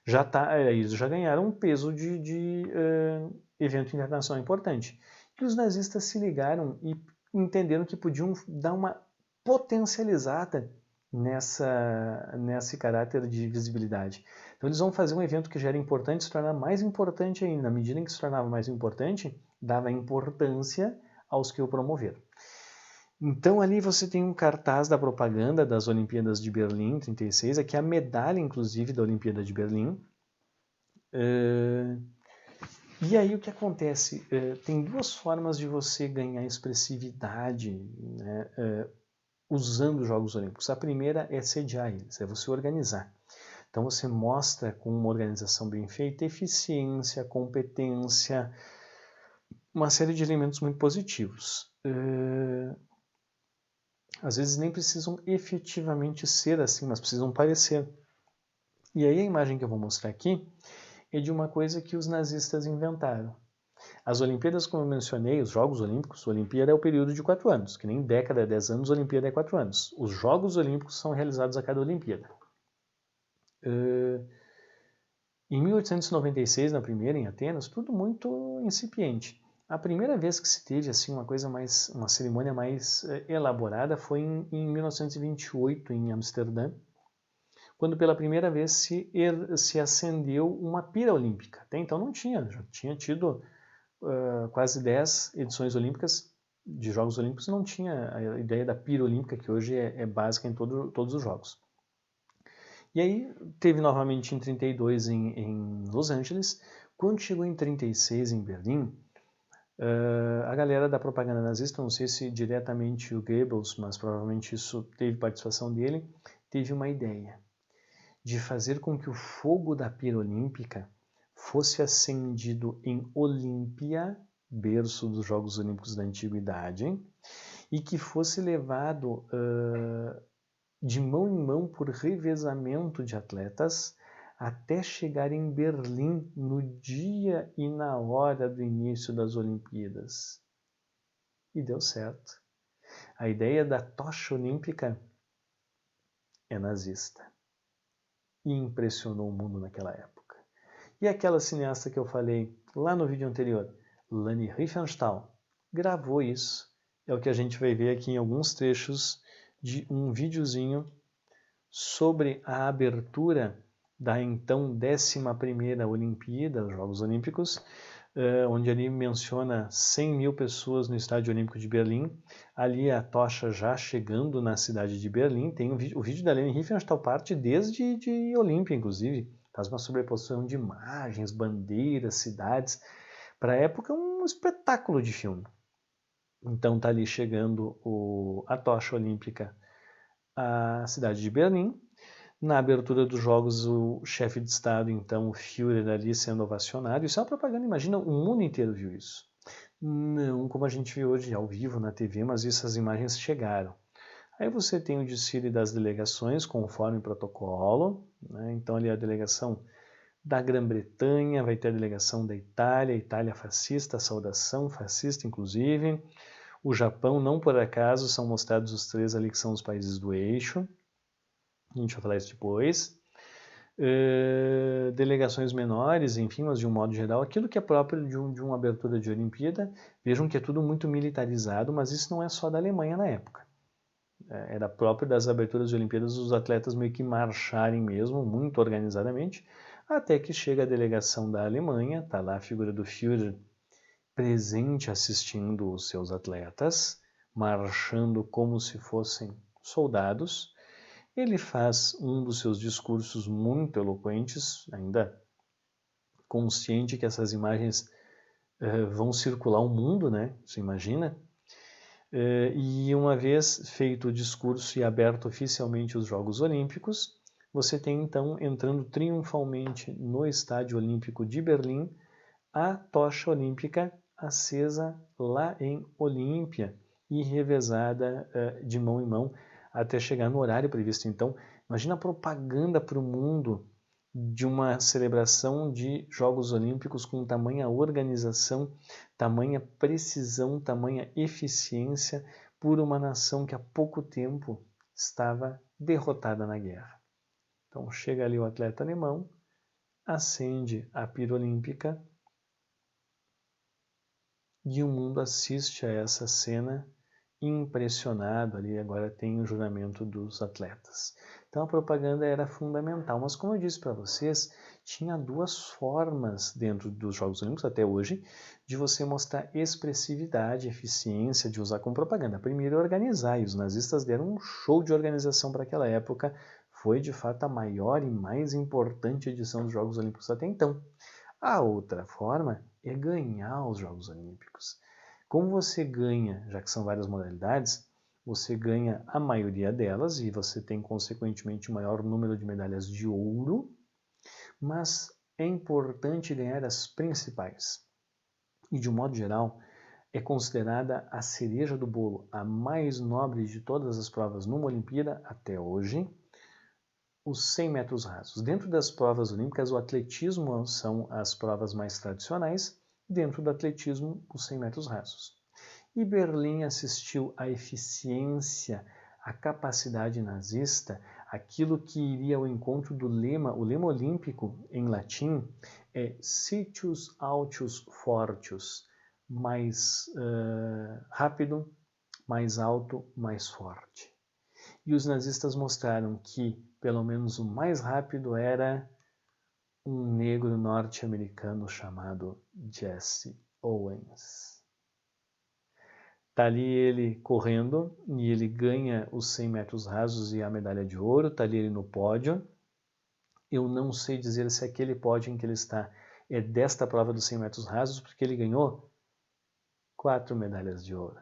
eles já ganharam um peso de evento internacional importante. Que os nazistas se ligaram e entenderam que podiam dar uma potencializada nesse caráter de visibilidade. Então eles vão fazer um evento que já era importante se tornar mais importante ainda. Na medida em que se tornava mais importante, dava importância aos que o promoveram. Então ali você tem um cartaz da propaganda das Olimpíadas de Berlim, 36, aqui a medalha inclusive da Olimpíada de Berlim. E aí o que acontece? Tem duas formas de você ganhar expressividade, né, usando os Jogos Olímpicos. A primeira é sediar eles, é você organizar. Então você mostra com uma organização bem feita eficiência, competência, uma série de elementos muito positivos. às vezes nem precisam efetivamente ser assim, mas precisam parecer. E aí a imagem que eu vou mostrar aqui é de uma coisa que os nazistas inventaram. As Olimpíadas, como eu mencionei, os Jogos Olímpicos, Olimpíada é o período de 4 anos, que nem década é 10 anos, Olimpíada é 4 anos. Os Jogos Olímpicos são realizados a cada Olimpíada. Em 1896, na primeira, em Atenas, tudo muito incipiente. A primeira vez que se teve assim uma cerimônia mais elaborada foi em 1928, em Amsterdã, quando pela primeira vez se acendeu uma pira olímpica. Até então não tinha, já tinha tido quase 10 edições olímpicas de Jogos Olímpicos, não tinha a ideia da pira olímpica, que hoje é básica em todos os Jogos. E aí teve novamente em 32 em Los Angeles. Quando chegou em 36 em Berlim, a galera da propaganda nazista, não sei se diretamente o Goebbels, mas provavelmente isso teve participação dele, teve uma ideia de fazer com que o fogo da pira olímpica fosse acendido em Olímpia, berço dos Jogos Olímpicos da Antiguidade, e que fosse levado de mão em mão por revezamento de atletas até chegar em Berlim no dia e na hora do início das Olimpíadas. E deu certo. A ideia da tocha olímpica é nazista. E impressionou o mundo naquela época. E aquela cineasta que eu falei lá no vídeo anterior, Leni Riefenstahl, gravou isso. É o que a gente vai ver aqui em alguns trechos de um videozinho sobre a abertura da então 11ª Olimpíada, os Jogos Olímpicos, onde ali menciona 100 mil pessoas no Estádio Olímpico de Berlim, ali a tocha já chegando na cidade de Berlim. Tem o vídeo da Leni Riefenstahl parte desde de Olímpia, inclusive, faz uma sobreposição de imagens, bandeiras, cidades, para a época um espetáculo de filme. Então está ali chegando a tocha olímpica à cidade de Berlim. Na abertura dos jogos, o chefe de Estado, então, o Führer, ali sendo ovacionado. Isso é uma propaganda, imagina, o mundo inteiro viu isso. Não como a gente vê hoje ao vivo na TV, mas essas imagens chegaram. Aí você tem o desfile das delegações, conforme protocolo, né? Então ali a delegação da Grã-Bretanha, vai ter a delegação da Itália, Itália fascista, saudação fascista, inclusive. O Japão, não por acaso, são mostrados os 3 ali que são os países do eixo. A gente vai falar isso depois. Delegações menores, enfim, mas de um modo geral, aquilo que é próprio de uma abertura de Olimpíada. Vejam que é tudo muito militarizado, mas isso não é só da Alemanha na época. Era próprio das aberturas de Olimpíadas os atletas meio que marcharem mesmo, muito organizadamente, até que chega a delegação da Alemanha, está lá a figura do Führer presente assistindo os seus atletas, marchando como se fossem soldados. Ele faz um dos seus discursos muito eloquentes, ainda consciente que essas imagens vão circular o mundo, né? Você imagina? E uma vez feito o discurso e aberto oficialmente os Jogos Olímpicos, você tem então entrando triunfalmente no Estádio Olímpico de Berlim a tocha olímpica acesa lá em Olímpia e revezada de mão em mão até chegar no horário previsto. Então, imagina a propaganda para o mundo de uma celebração de Jogos Olímpicos com tamanha organização, tamanha precisão, tamanha eficiência por uma nação que há pouco tempo estava derrotada na guerra. Então chega ali o atleta alemão, acende a pira olímpica e o mundo assiste a essa cena impressionado. Ali agora tem o juramento dos atletas. Então a propaganda era fundamental, mas como eu disse para vocês, tinha 2 formas dentro dos Jogos Olímpicos até hoje de você mostrar expressividade, eficiência de usar como propaganda. Primeiro é organizar, e os nazistas deram um show de organização para aquela época. Foi de fato a maior e mais importante edição dos Jogos Olímpicos até então. A outra forma é ganhar os Jogos Olímpicos. Como você ganha, já que são várias modalidades, você ganha a maioria delas e você tem, consequentemente, o maior número de medalhas de ouro, mas é importante ganhar as principais. E, de um modo geral, é considerada a cereja do bolo, a mais nobre de todas as provas numa Olimpíada até hoje, os 100 metros rasos. Dentro das provas olímpicas, o atletismo são as provas mais tradicionais, dentro do atletismo, os 100 metros rasos. E Berlim assistiu à eficiência, à capacidade nazista, aquilo que iria ao encontro do lema, o lema olímpico em latim é Citius Altius Fortius, mais rápido, mais alto, mais forte. E os nazistas mostraram que, pelo menos o mais rápido, era um negro norte-americano chamado Jesse Owens. Está ali ele correndo e ele ganha os 100 metros rasos e a medalha de ouro, está ali ele no pódio. Eu não sei dizer se aquele pódio em que ele está é desta prova dos 100 metros rasos, porque ele ganhou 4 medalhas de ouro.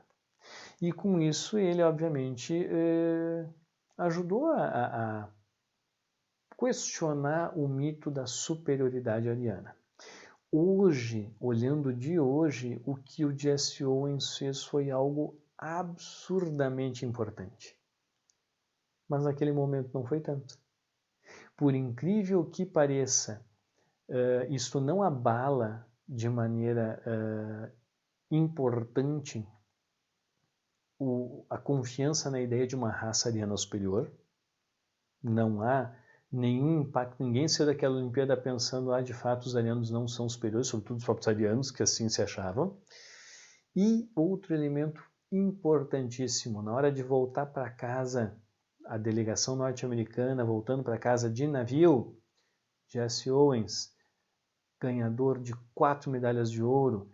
E com isso ele, obviamente, ajudou a questionar o mito da superioridade ariana. Hoje, olhando de hoje, o que o Jesse Owens fez foi algo absurdamente importante. Mas naquele momento não foi tanto. Por incrível que pareça, isto não abala de maneira importante a confiança na ideia de uma raça ariana superior. Não há nenhum impacto, ninguém saiu daquela Olimpíada pensando, de fato os arianos não são superiores, sobretudo os próprios arianos, que assim se achavam. E outro elemento importantíssimo, na hora de voltar para casa, a delegação norte-americana voltando para casa de navio, Jesse Owens, ganhador de 4 medalhas de ouro,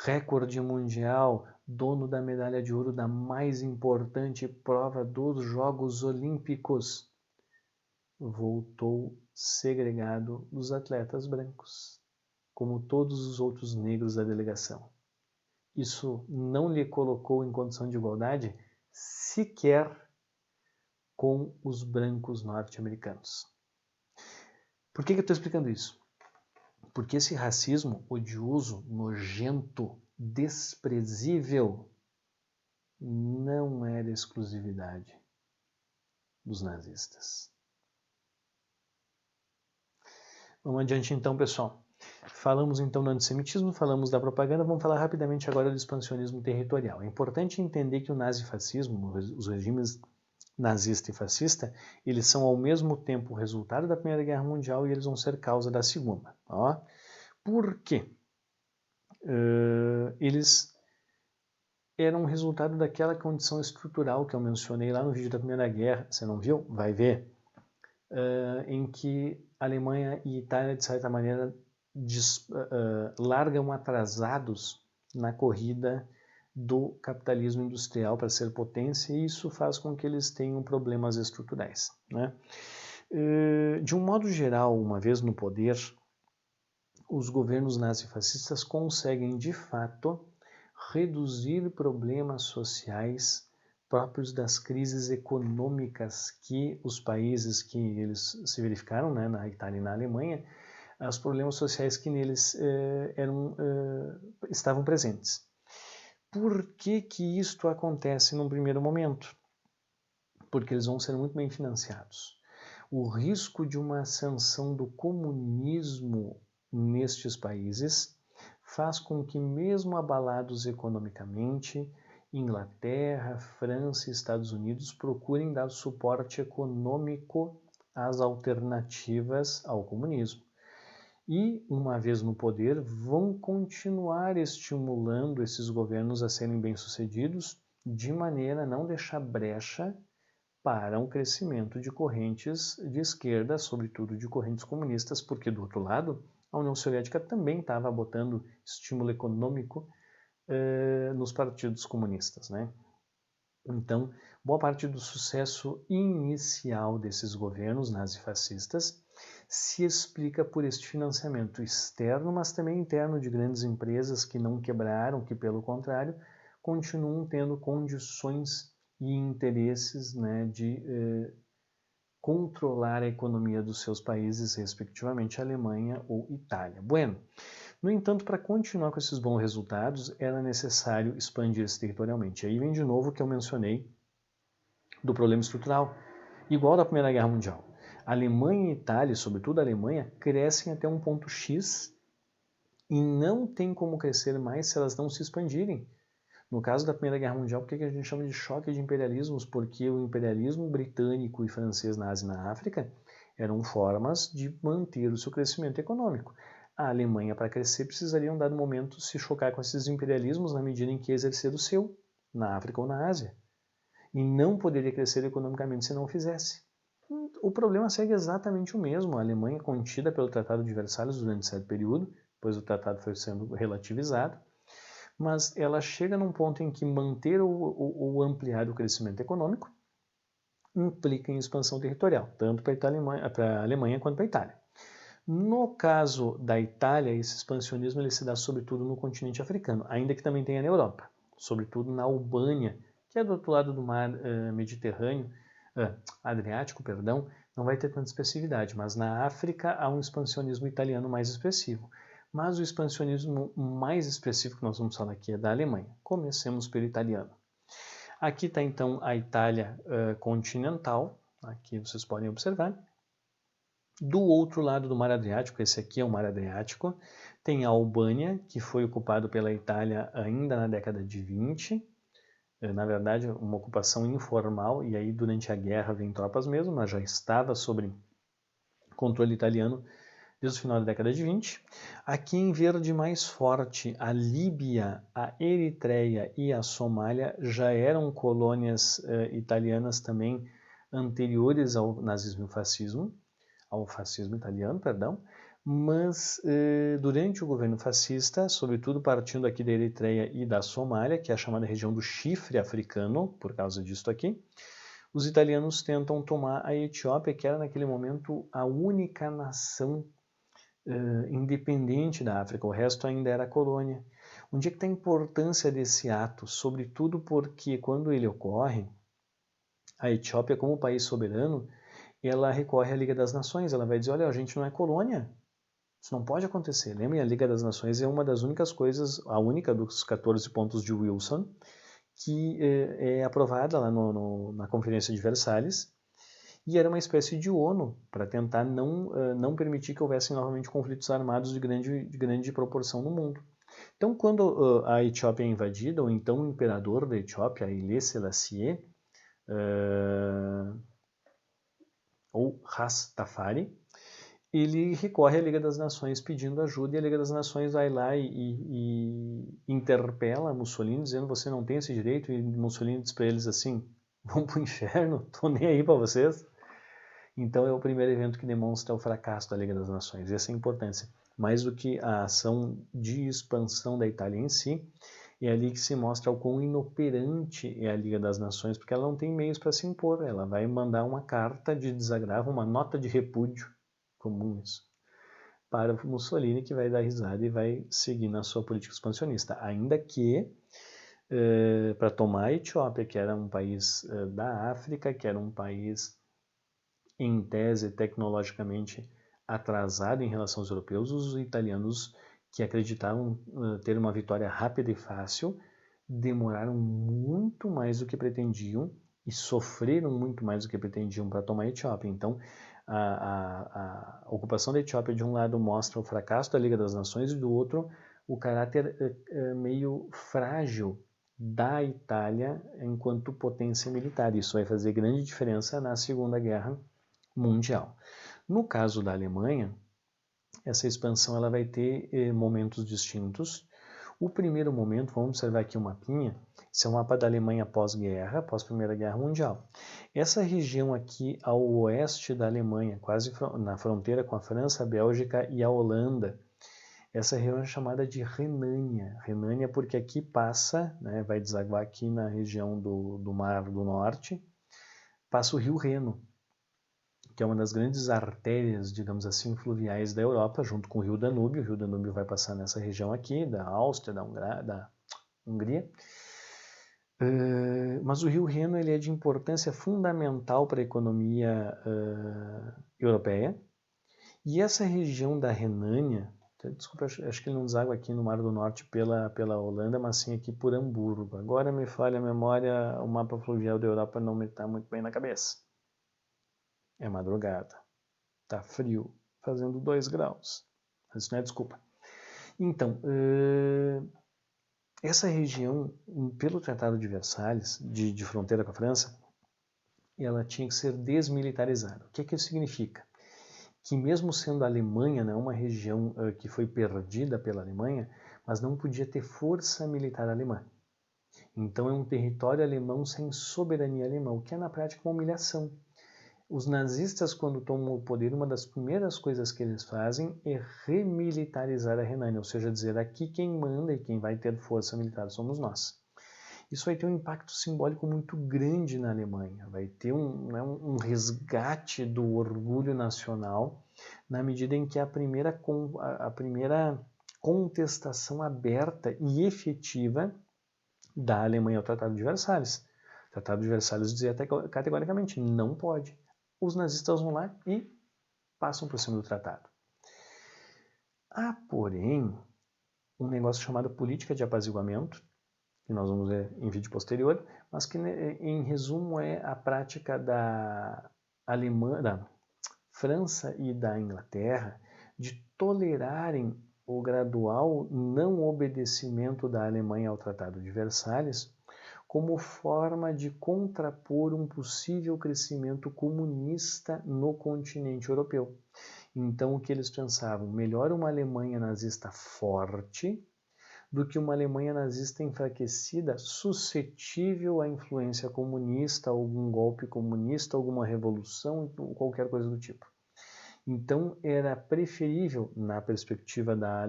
recorde mundial, dono da medalha de ouro da mais importante prova dos Jogos Olímpicos, voltou segregado dos atletas brancos, como todos os outros negros da delegação. Isso não lhe colocou em condição de igualdade sequer com os brancos norte-americanos. Por que eu estou explicando isso? Porque esse racismo odioso, nojento, desprezível, não era exclusividade dos nazistas. Vamos adiante então, pessoal. Falamos então do antissemitismo, falamos da propaganda, vamos falar rapidamente agora do expansionismo territorial. É importante entender que o nazifascismo, os regimes nazista e fascista, eles são ao mesmo tempo o resultado da Primeira Guerra Mundial e eles vão ser causa da Segunda. Por quê? Eles eram resultado daquela condição estrutural que eu mencionei lá no vídeo da Primeira Guerra, você não viu? Vai ver. Em que Alemanha e Itália, de certa maneira, largam atrasados na corrida do capitalismo industrial para ser potência, e isso faz com que eles tenham problemas estruturais. Né? De um modo geral, uma vez no poder, os governos nazifascistas conseguem, de fato, reduzir problemas sociais próprios das crises econômicas que os países que eles se verificaram, né, na Itália e na Alemanha, os problemas sociais que neles estavam presentes. Por que isto acontece num primeiro momento? Porque eles vão ser muito bem financiados. O risco de uma ascensão do comunismo nestes países faz com que, mesmo abalados economicamente, Inglaterra, França e Estados Unidos procurem dar suporte econômico às alternativas ao comunismo. E, uma vez no poder, vão continuar estimulando esses governos a serem bem-sucedidos, de maneira a não deixar brecha para um crescimento de correntes de esquerda, sobretudo de correntes comunistas, porque, do outro lado, a União Soviética também estava botando estímulo econômico nos partidos comunistas, né? Então, boa parte do sucesso inicial desses governos nazifascistas se explica por este financiamento externo, mas também interno de grandes empresas que não quebraram, que, pelo contrário, continuam tendo condições e interesses, né, de controlar a economia dos seus países, respectivamente Alemanha ou Itália. Bueno, No entanto, para continuar com esses bons resultados, era necessário expandir-se territorialmente. Aí vem de novo o que eu mencionei do problema estrutural, igual da Primeira Guerra Mundial. A Alemanha e a Itália, sobretudo a Alemanha, crescem até um ponto X e não tem como crescer mais se elas não se expandirem. No caso da Primeira Guerra Mundial, por que a gente chama de choque de imperialismos? Porque o imperialismo britânico e francês na Ásia e na África eram formas de manter o seu crescimento econômico. A Alemanha, para crescer, precisaria, em um dado momento, se chocar com esses imperialismos na medida em que exercer o seu, na África ou na Ásia. E não poderia crescer economicamente se não o fizesse. O problema segue exatamente o mesmo. A Alemanha, contida pelo Tratado de Versalhes durante certo período, depois o tratado foi sendo relativizado, mas ela chega num ponto em que manter ou ampliar o crescimento econômico implica em expansão territorial, tanto para a Alemanha quanto para a Itália. No caso da Itália, esse expansionismo ele se dá sobretudo no continente africano, ainda que também tenha na Europa, sobretudo na Albânia, que é do outro lado do mar Mediterrâneo, Adriático, perdão, não vai ter tanta expressividade, mas na África há um expansionismo italiano mais expressivo. Mas o expansionismo mais expressivo que nós vamos falar aqui é da Alemanha. Comecemos pelo italiano. Aqui está então a Itália continental, aqui vocês podem observar. Do outro lado do Mar Adriático, esse aqui é o Mar Adriático, tem a Albânia, que foi ocupado pela Itália ainda na década de 20, na verdade uma ocupação informal, e aí durante a guerra vem tropas mesmo, mas já estava sob controle italiano desde o final da década de 20. Aqui em verde mais forte, a Líbia, a Eritreia e a Somália já eram colônias italianas também anteriores ao nazismo e fascismo, ao fascismo italiano, perdão, mas durante o governo fascista, sobretudo partindo aqui da Eritreia e da Somália, que é a chamada região do chifre africano, por causa disto aqui, os italianos tentam tomar a Etiópia, que era naquele momento a única nação independente da África, o resto ainda era colônia. Onde é que está a importância desse ato? Sobretudo porque quando ele ocorre, a Etiópia, como país soberano, ela recorre à Liga das Nações, ela vai dizer, olha, a gente não é colônia, isso não pode acontecer. Lembrem, a Liga das Nações é uma das únicas coisas, a única dos 14 pontos de Wilson, que é aprovada lá na Conferência de Versalhes, e era uma espécie de ONU para tentar não permitir que houvessem novamente conflitos armados de grande proporção no mundo. Então, quando a Etiópia é invadida, ou então o imperador da Etiópia, Haile Selassie, ou Rastafari, ele recorre à Liga das Nações pedindo ajuda, e a Liga das Nações vai lá e interpela Mussolini, dizendo você não tem esse direito, e Mussolini diz para eles assim, vão pro inferno, tô nem aí para vocês. Então é o primeiro evento que demonstra o fracasso da Liga das Nações, e essa é a importância. Mais do que a ação de expansão da Itália em si, é ali que se mostra o quão inoperante é a Liga das Nações, porque ela não tem meios para se impor, ela vai mandar uma carta de desagravo, uma nota de repúdio, comum isso, para Mussolini, que vai dar risada e vai seguir na sua política expansionista. Ainda que, para tomar a Etiópia, que era um país da África, que era um país em tese tecnologicamente atrasado em relação aos europeus, os italianos que acreditavam ter uma vitória rápida e fácil demoraram muito mais do que pretendiam e sofreram muito mais do que pretendiam para tomar a Etiópia. Então, a ocupação da Etiópia, de um lado, mostra o fracasso da Liga das Nações, e do outro, o caráter meio frágil da Itália enquanto potência militar. Isso vai fazer grande diferença na Segunda Guerra Mundial. No caso da Alemanha, essa expansão ela vai ter momentos distintos. O primeiro momento, vamos observar aqui um mapinha, esse é o mapa da Alemanha pós-guerra, pós-Primeira Guerra Mundial. Essa região aqui ao oeste da Alemanha, quase na fronteira com a França, a Bélgica e a Holanda, essa região é chamada de Renânia. Renânia porque aqui passa, né, vai desaguar aqui na região do Mar do Norte, passa o rio Reno, que é uma das grandes artérias, digamos assim, fluviais da Europa, junto com o rio Danúbio. O rio Danúbio vai passar nessa região aqui, da Áustria, da Hungria. Mas o rio Reno ele é de importância fundamental para a economia europeia. E essa região da Renânia, Desculpa, acho que ele não deságua aqui no Mar do Norte pela Holanda, mas sim aqui por Hamburgo. Agora me falha a memória, o mapa fluvial da Europa não me está muito bem na cabeça. É madrugada, tá frio, fazendo 2 graus. Mas isso não é desculpa. Então, essa região, pelo Tratado de Versalhes, de fronteira com a França, ela tinha que ser desmilitarizada. O que isso significa? Que mesmo sendo a Alemanha, né, uma região que foi perdida pela Alemanha, mas não podia ter força militar alemã. Então é um território alemão sem soberania alemã, o que é na prática uma humilhação. Os nazistas, quando tomam o poder, uma das primeiras coisas que eles fazem é remilitarizar a Renânia, ou seja, dizer aqui quem manda e quem vai ter força militar somos nós. Isso vai ter um impacto simbólico muito grande na Alemanha, vai ter um resgate do orgulho nacional, na medida em que a primeira contestação aberta e efetiva da Alemanha ao Tratado de Versalhes. O Tratado de Versalhes dizia até categoricamente, não pode. Os nazistas vão lá e passam por cima do tratado. Há, porém, um negócio chamado política de apaziguamento, que nós vamos ver em vídeo posterior, mas que, em resumo, é a prática da França e da Inglaterra de tolerarem o gradual não obedecimento da Alemanha ao Tratado de Versalhes como forma de contrapor um possível crescimento comunista no continente europeu. Então, o que eles pensavam? Melhor uma Alemanha nazista forte do que uma Alemanha nazista enfraquecida, suscetível à influência comunista, algum golpe comunista, alguma revolução, qualquer coisa do tipo. Então, era preferível, na perspectiva da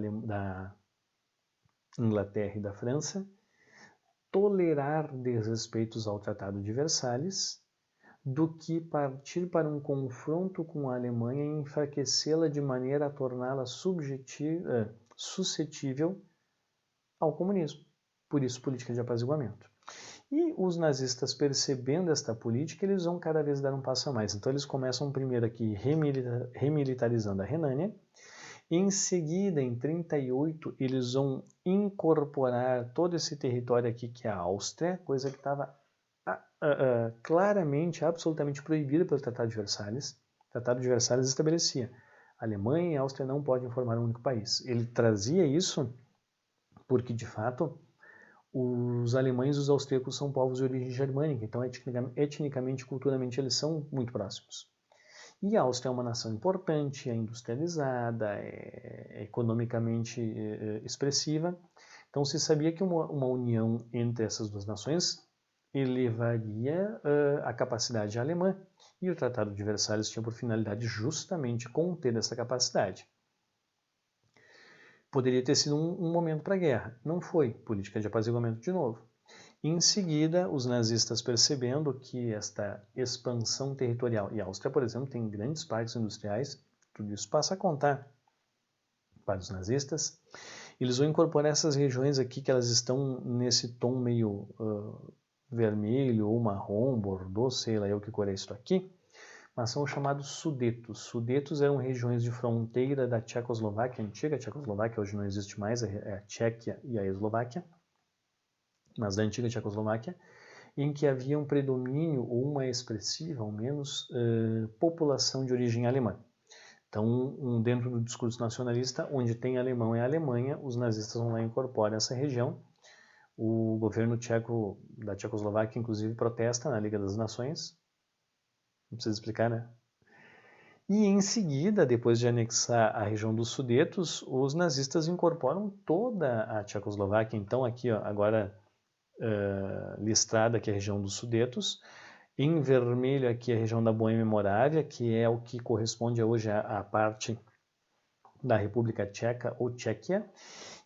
Inglaterra e da França, tolerar desrespeitos ao Tratado de Versalhes do que partir para um confronto com a Alemanha e enfraquecê-la de maneira a torná-la suscetível ao comunismo. Por isso, política de apaziguamento. E os nazistas, percebendo esta política, eles vão cada vez dar um passo a mais. Então, eles começam primeiro aqui remilitarizando a Renânia. Em seguida, em 1938, eles vão incorporar todo esse território aqui, que é a Áustria, coisa que estava claramente, absolutamente proibida pelo Tratado de Versalhes. O Tratado de Versalhes estabelecia: a Alemanha e a Áustria não podem formar um único país. Ele trazia isso porque, de fato, os alemães e os austríacos são povos de origem germânica, então etnicamente e culturalmente eles são muito próximos. E a Áustria é uma nação importante, é industrializada, é economicamente expressiva, então se sabia que uma união entre essas duas nações elevaria a capacidade alemã, e o Tratado de Versalhes tinha por finalidade justamente conter essa capacidade. Poderia ter sido um momento para a guerra. Não foi. Política de apaziguamento de novo. Em seguida, os nazistas, percebendo que esta expansão territorial, e a Áustria, por exemplo, tem grandes parques industriais, tudo isso passa a contar para os nazistas, eles vão incorporar essas regiões aqui, que elas estão nesse tom meio vermelho ou marrom, bordô, sei lá eu que cor é isso aqui, mas são os chamados Sudetos. Sudetos eram regiões de fronteira da Tchecoslováquia, antiga Tchecoslováquia, hoje não existe mais, é a Tchequia e a Eslováquia, mas da antiga Tchecoslováquia, em que havia um predomínio, ou uma expressiva, ao menos, população de origem alemã. Então, dentro do discurso nacionalista, onde tem alemão é a Alemanha, os nazistas vão lá e incorporam essa região. O governo tcheco da Tchecoslováquia, inclusive, protesta na Liga das Nações. Não precisa explicar, né? E em seguida, depois de anexar a região dos Sudetos, os nazistas incorporam toda a Tchecoslováquia. Então, aqui, ó, agora listrada aqui a região dos Sudetos. Em vermelho aqui a região da Boêmia e Morávia, que é o que corresponde hoje à parte da República Tcheca ou Tchequia.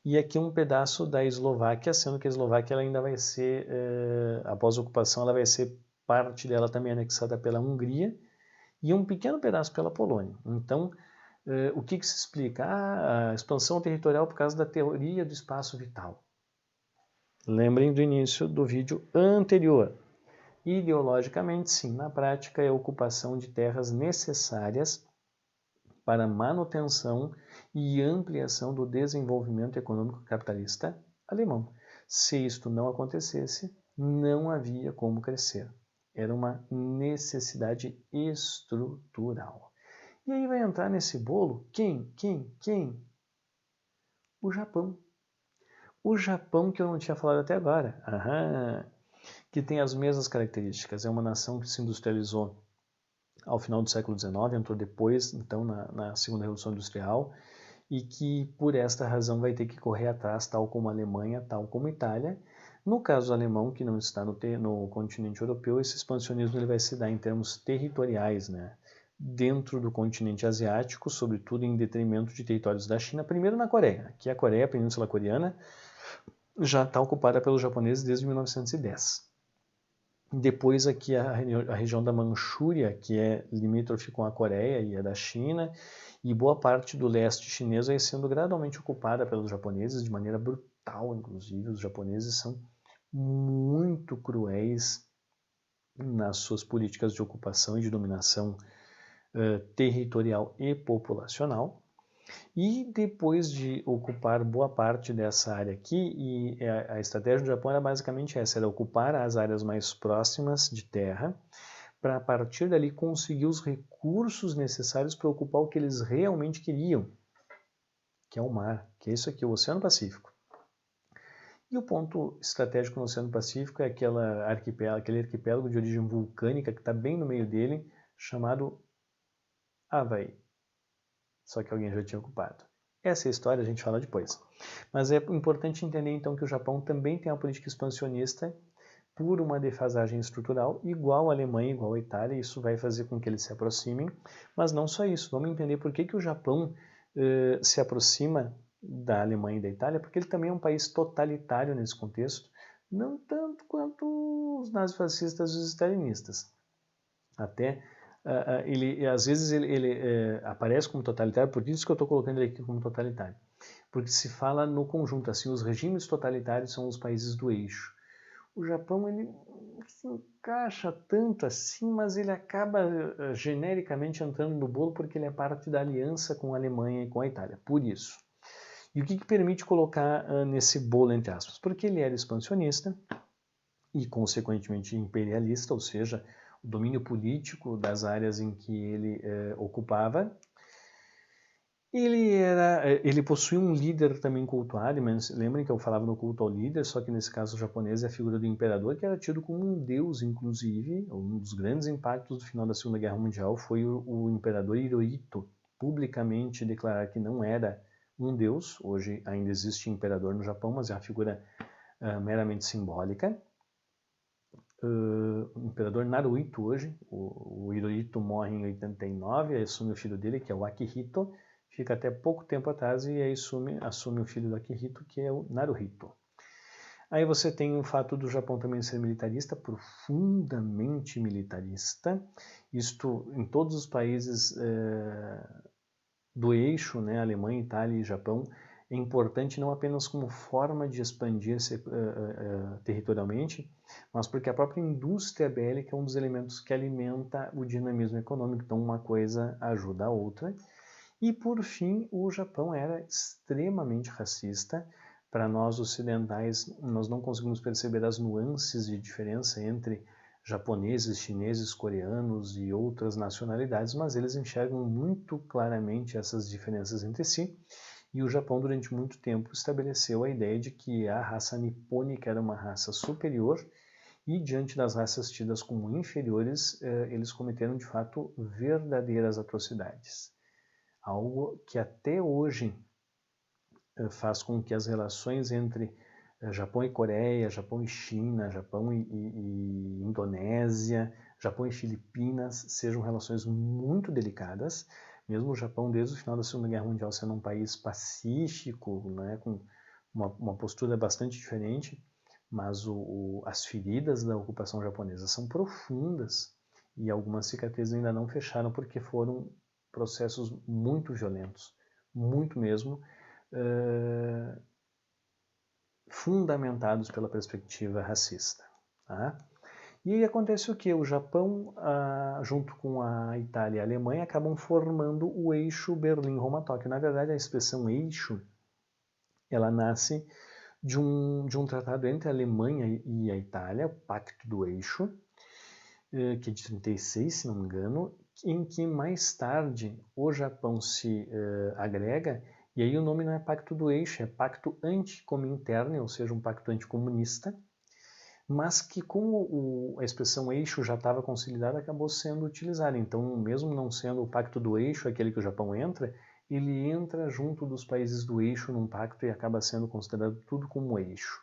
E aqui um pedaço da Eslováquia, sendo que a Eslováquia ela ainda vai ser, após a ocupação, ela vai ser parte dela também anexada pela Hungria e um pequeno pedaço pela Polônia. Então, o que se explica? A expansão territorial por causa da teoria do espaço vital. Lembrem do início do vídeo anterior. Ideologicamente, sim, na prática é a ocupação de terras necessárias para manutenção e ampliação do desenvolvimento econômico capitalista alemão. Se isto não acontecesse, não havia como crescer. Era uma necessidade estrutural. E aí vai entrar nesse bolo quem? O Japão. O Japão que eu não tinha falado até agora. Que tem as mesmas características. É uma nação que se industrializou ao final do século XIX, entrou depois, então, na segunda Revolução Industrial, e que, por esta razão, vai ter que correr atrás, tal como a Alemanha, tal como a Itália. No caso alemão, que não está no continente europeu, esse expansionismo ele vai se dar em termos territoriais, né? Dentro do continente asiático, sobretudo em detrimento de territórios da China, primeiro na Coreia. Aqui a Coreia, a Península Coreana, já está ocupada pelos japoneses desde 1910. Depois aqui a região da Manchúria, que é limítrofe com a Coreia e é da China, e boa parte do leste chinês vai sendo gradualmente ocupada pelos japoneses, de maneira brutal, inclusive. Os japoneses são muito cruéis nas suas políticas de ocupação e de dominação territorial e populacional. E depois de ocupar boa parte dessa área aqui, e a estratégia do Japão era basicamente essa, era ocupar as áreas mais próximas de terra, para a partir dali conseguir os recursos necessários para ocupar o que eles realmente queriam, que é o mar, que é isso aqui, o Oceano Pacífico. E o ponto estratégico no Oceano Pacífico é aquele arquipélago de origem vulcânica que está bem no meio dele, chamado Havaí. Só que alguém já tinha ocupado. Essa história a gente fala depois. Mas é importante entender então que o Japão também tem uma política expansionista por uma defasagem estrutural igual à Alemanha, igual à Itália. Isso vai fazer com que eles se aproximem. Mas não só isso. Vamos entender por que o Japão se aproxima da Alemanha e da Itália, porque ele também é um país totalitário nesse contexto, não tanto quanto os nazifascistas e os stalinistas. Até às vezes ele aparece como totalitário, por isso que eu estou colocando ele aqui como totalitário. Porque se fala no conjunto, assim, os regimes totalitários são os países do eixo. O Japão, ele se encaixa tanto assim, mas ele acaba genericamente entrando no bolo porque ele é parte da aliança com a Alemanha e com a Itália, por isso. E o que permite colocar nesse bolo, entre aspas? Porque ele era expansionista e, consequentemente, imperialista, ou seja, o domínio político das áreas em que ele ocupava. Ele possuía um líder também cultuado, mas lembrem que eu falava no culto ao líder, só que nesse caso japonês é a figura do imperador, que era tido como um deus, inclusive. Um dos grandes impactos do final da Segunda Guerra Mundial foi o imperador Hirohito publicamente declarar que não era um deus. Hoje ainda existe imperador no Japão, mas é uma figura meramente simbólica. O imperador Naruhito hoje, o Hirohito morre em 89, aí assume o filho dele, que é o Akihito, fica até pouco tempo atrás e aí assume o filho do Akihito, que é o Naruhito. Aí você tem o fato do Japão também ser militarista, profundamente militarista, isto em todos os países do eixo, né, Alemanha, Itália e Japão, é importante não apenas como forma de expandir-se territorialmente, mas porque a própria indústria bélica é um dos elementos que alimenta o dinamismo econômico, então uma coisa ajuda a outra. E por fim, o Japão era extremamente racista. Para nós ocidentais, nós não conseguimos perceber as nuances de diferença entre japoneses, chineses, coreanos e outras nacionalidades, mas eles enxergam muito claramente essas diferenças entre si. E o Japão, durante muito tempo, estabeleceu a ideia de que a raça nipônica era uma raça superior e, diante das raças tidas como inferiores, eles cometeram, de fato, verdadeiras atrocidades. Algo que até hoje faz com que as relações entre Japão e Coreia, Japão e China, Japão e Indonésia, Japão e Filipinas sejam relações muito delicadas. Mesmo o Japão, desde o final da Segunda Guerra Mundial, sendo um país pacífico, né, com uma postura bastante diferente, mas as feridas da ocupação japonesa são profundas e algumas cicatrizes ainda não fecharam porque foram processos muito violentos, muito mesmo, fundamentados pela perspectiva racista. Tá? E aí acontece o quê? O Japão, junto com a Itália e a Alemanha, acabam formando o eixo Berlim-Roma-Tóquio. Na verdade, a expressão eixo, ela nasce de um tratado entre a Alemanha e a Itália, o Pacto do Eixo, que é de 36, se não me engano, em que mais tarde o Japão se agrega, e aí o nome não é Pacto do Eixo, é Pacto Anticomintern, ou seja, um pacto anticomunista, mas que como a expressão eixo já estava consolidada, acabou sendo utilizada. Então, mesmo não sendo o Pacto do Eixo, aquele que o Japão entra, ele entra junto dos países do eixo num pacto e acaba sendo considerado tudo como eixo.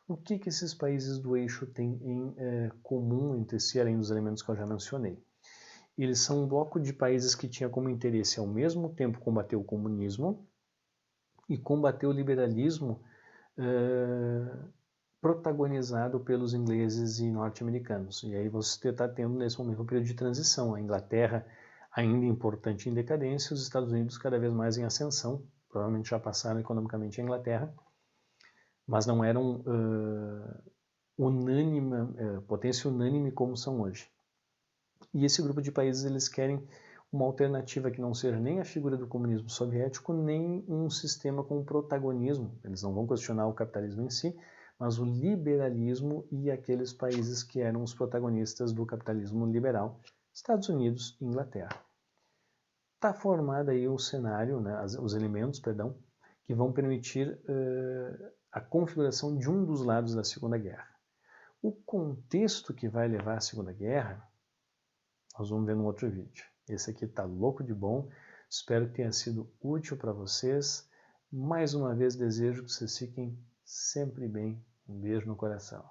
O que esses países do eixo têm em comum entre si, além dos elementos que eu já mencionei? Eles são um bloco de países que tinha como interesse ao mesmo tempo combater o comunismo e combater o liberalismo protagonizado pelos ingleses e norte-americanos. E aí você está tendo nesse momento um período de transição. A Inglaterra ainda importante em decadência, os Estados Unidos cada vez mais em ascensão, provavelmente já passaram economicamente a Inglaterra, mas não eram potência unânime como são hoje. E esse grupo de países eles querem uma alternativa que não seja nem a figura do comunismo soviético, nem um sistema com protagonismo. Eles não vão questionar o capitalismo em si, mas o liberalismo e aqueles países que eram os protagonistas do capitalismo liberal, Estados Unidos e Inglaterra. Está formado aí o cenário, né, os elementos, perdão, que vão permitir a configuração de um dos lados da Segunda Guerra. O contexto que vai levar à Segunda Guerra, nós vamos ver no outro vídeo. Esse aqui está louco de bom, espero que tenha sido útil para vocês. Mais uma vez desejo que vocês fiquem sempre bem. Um beijo no coração.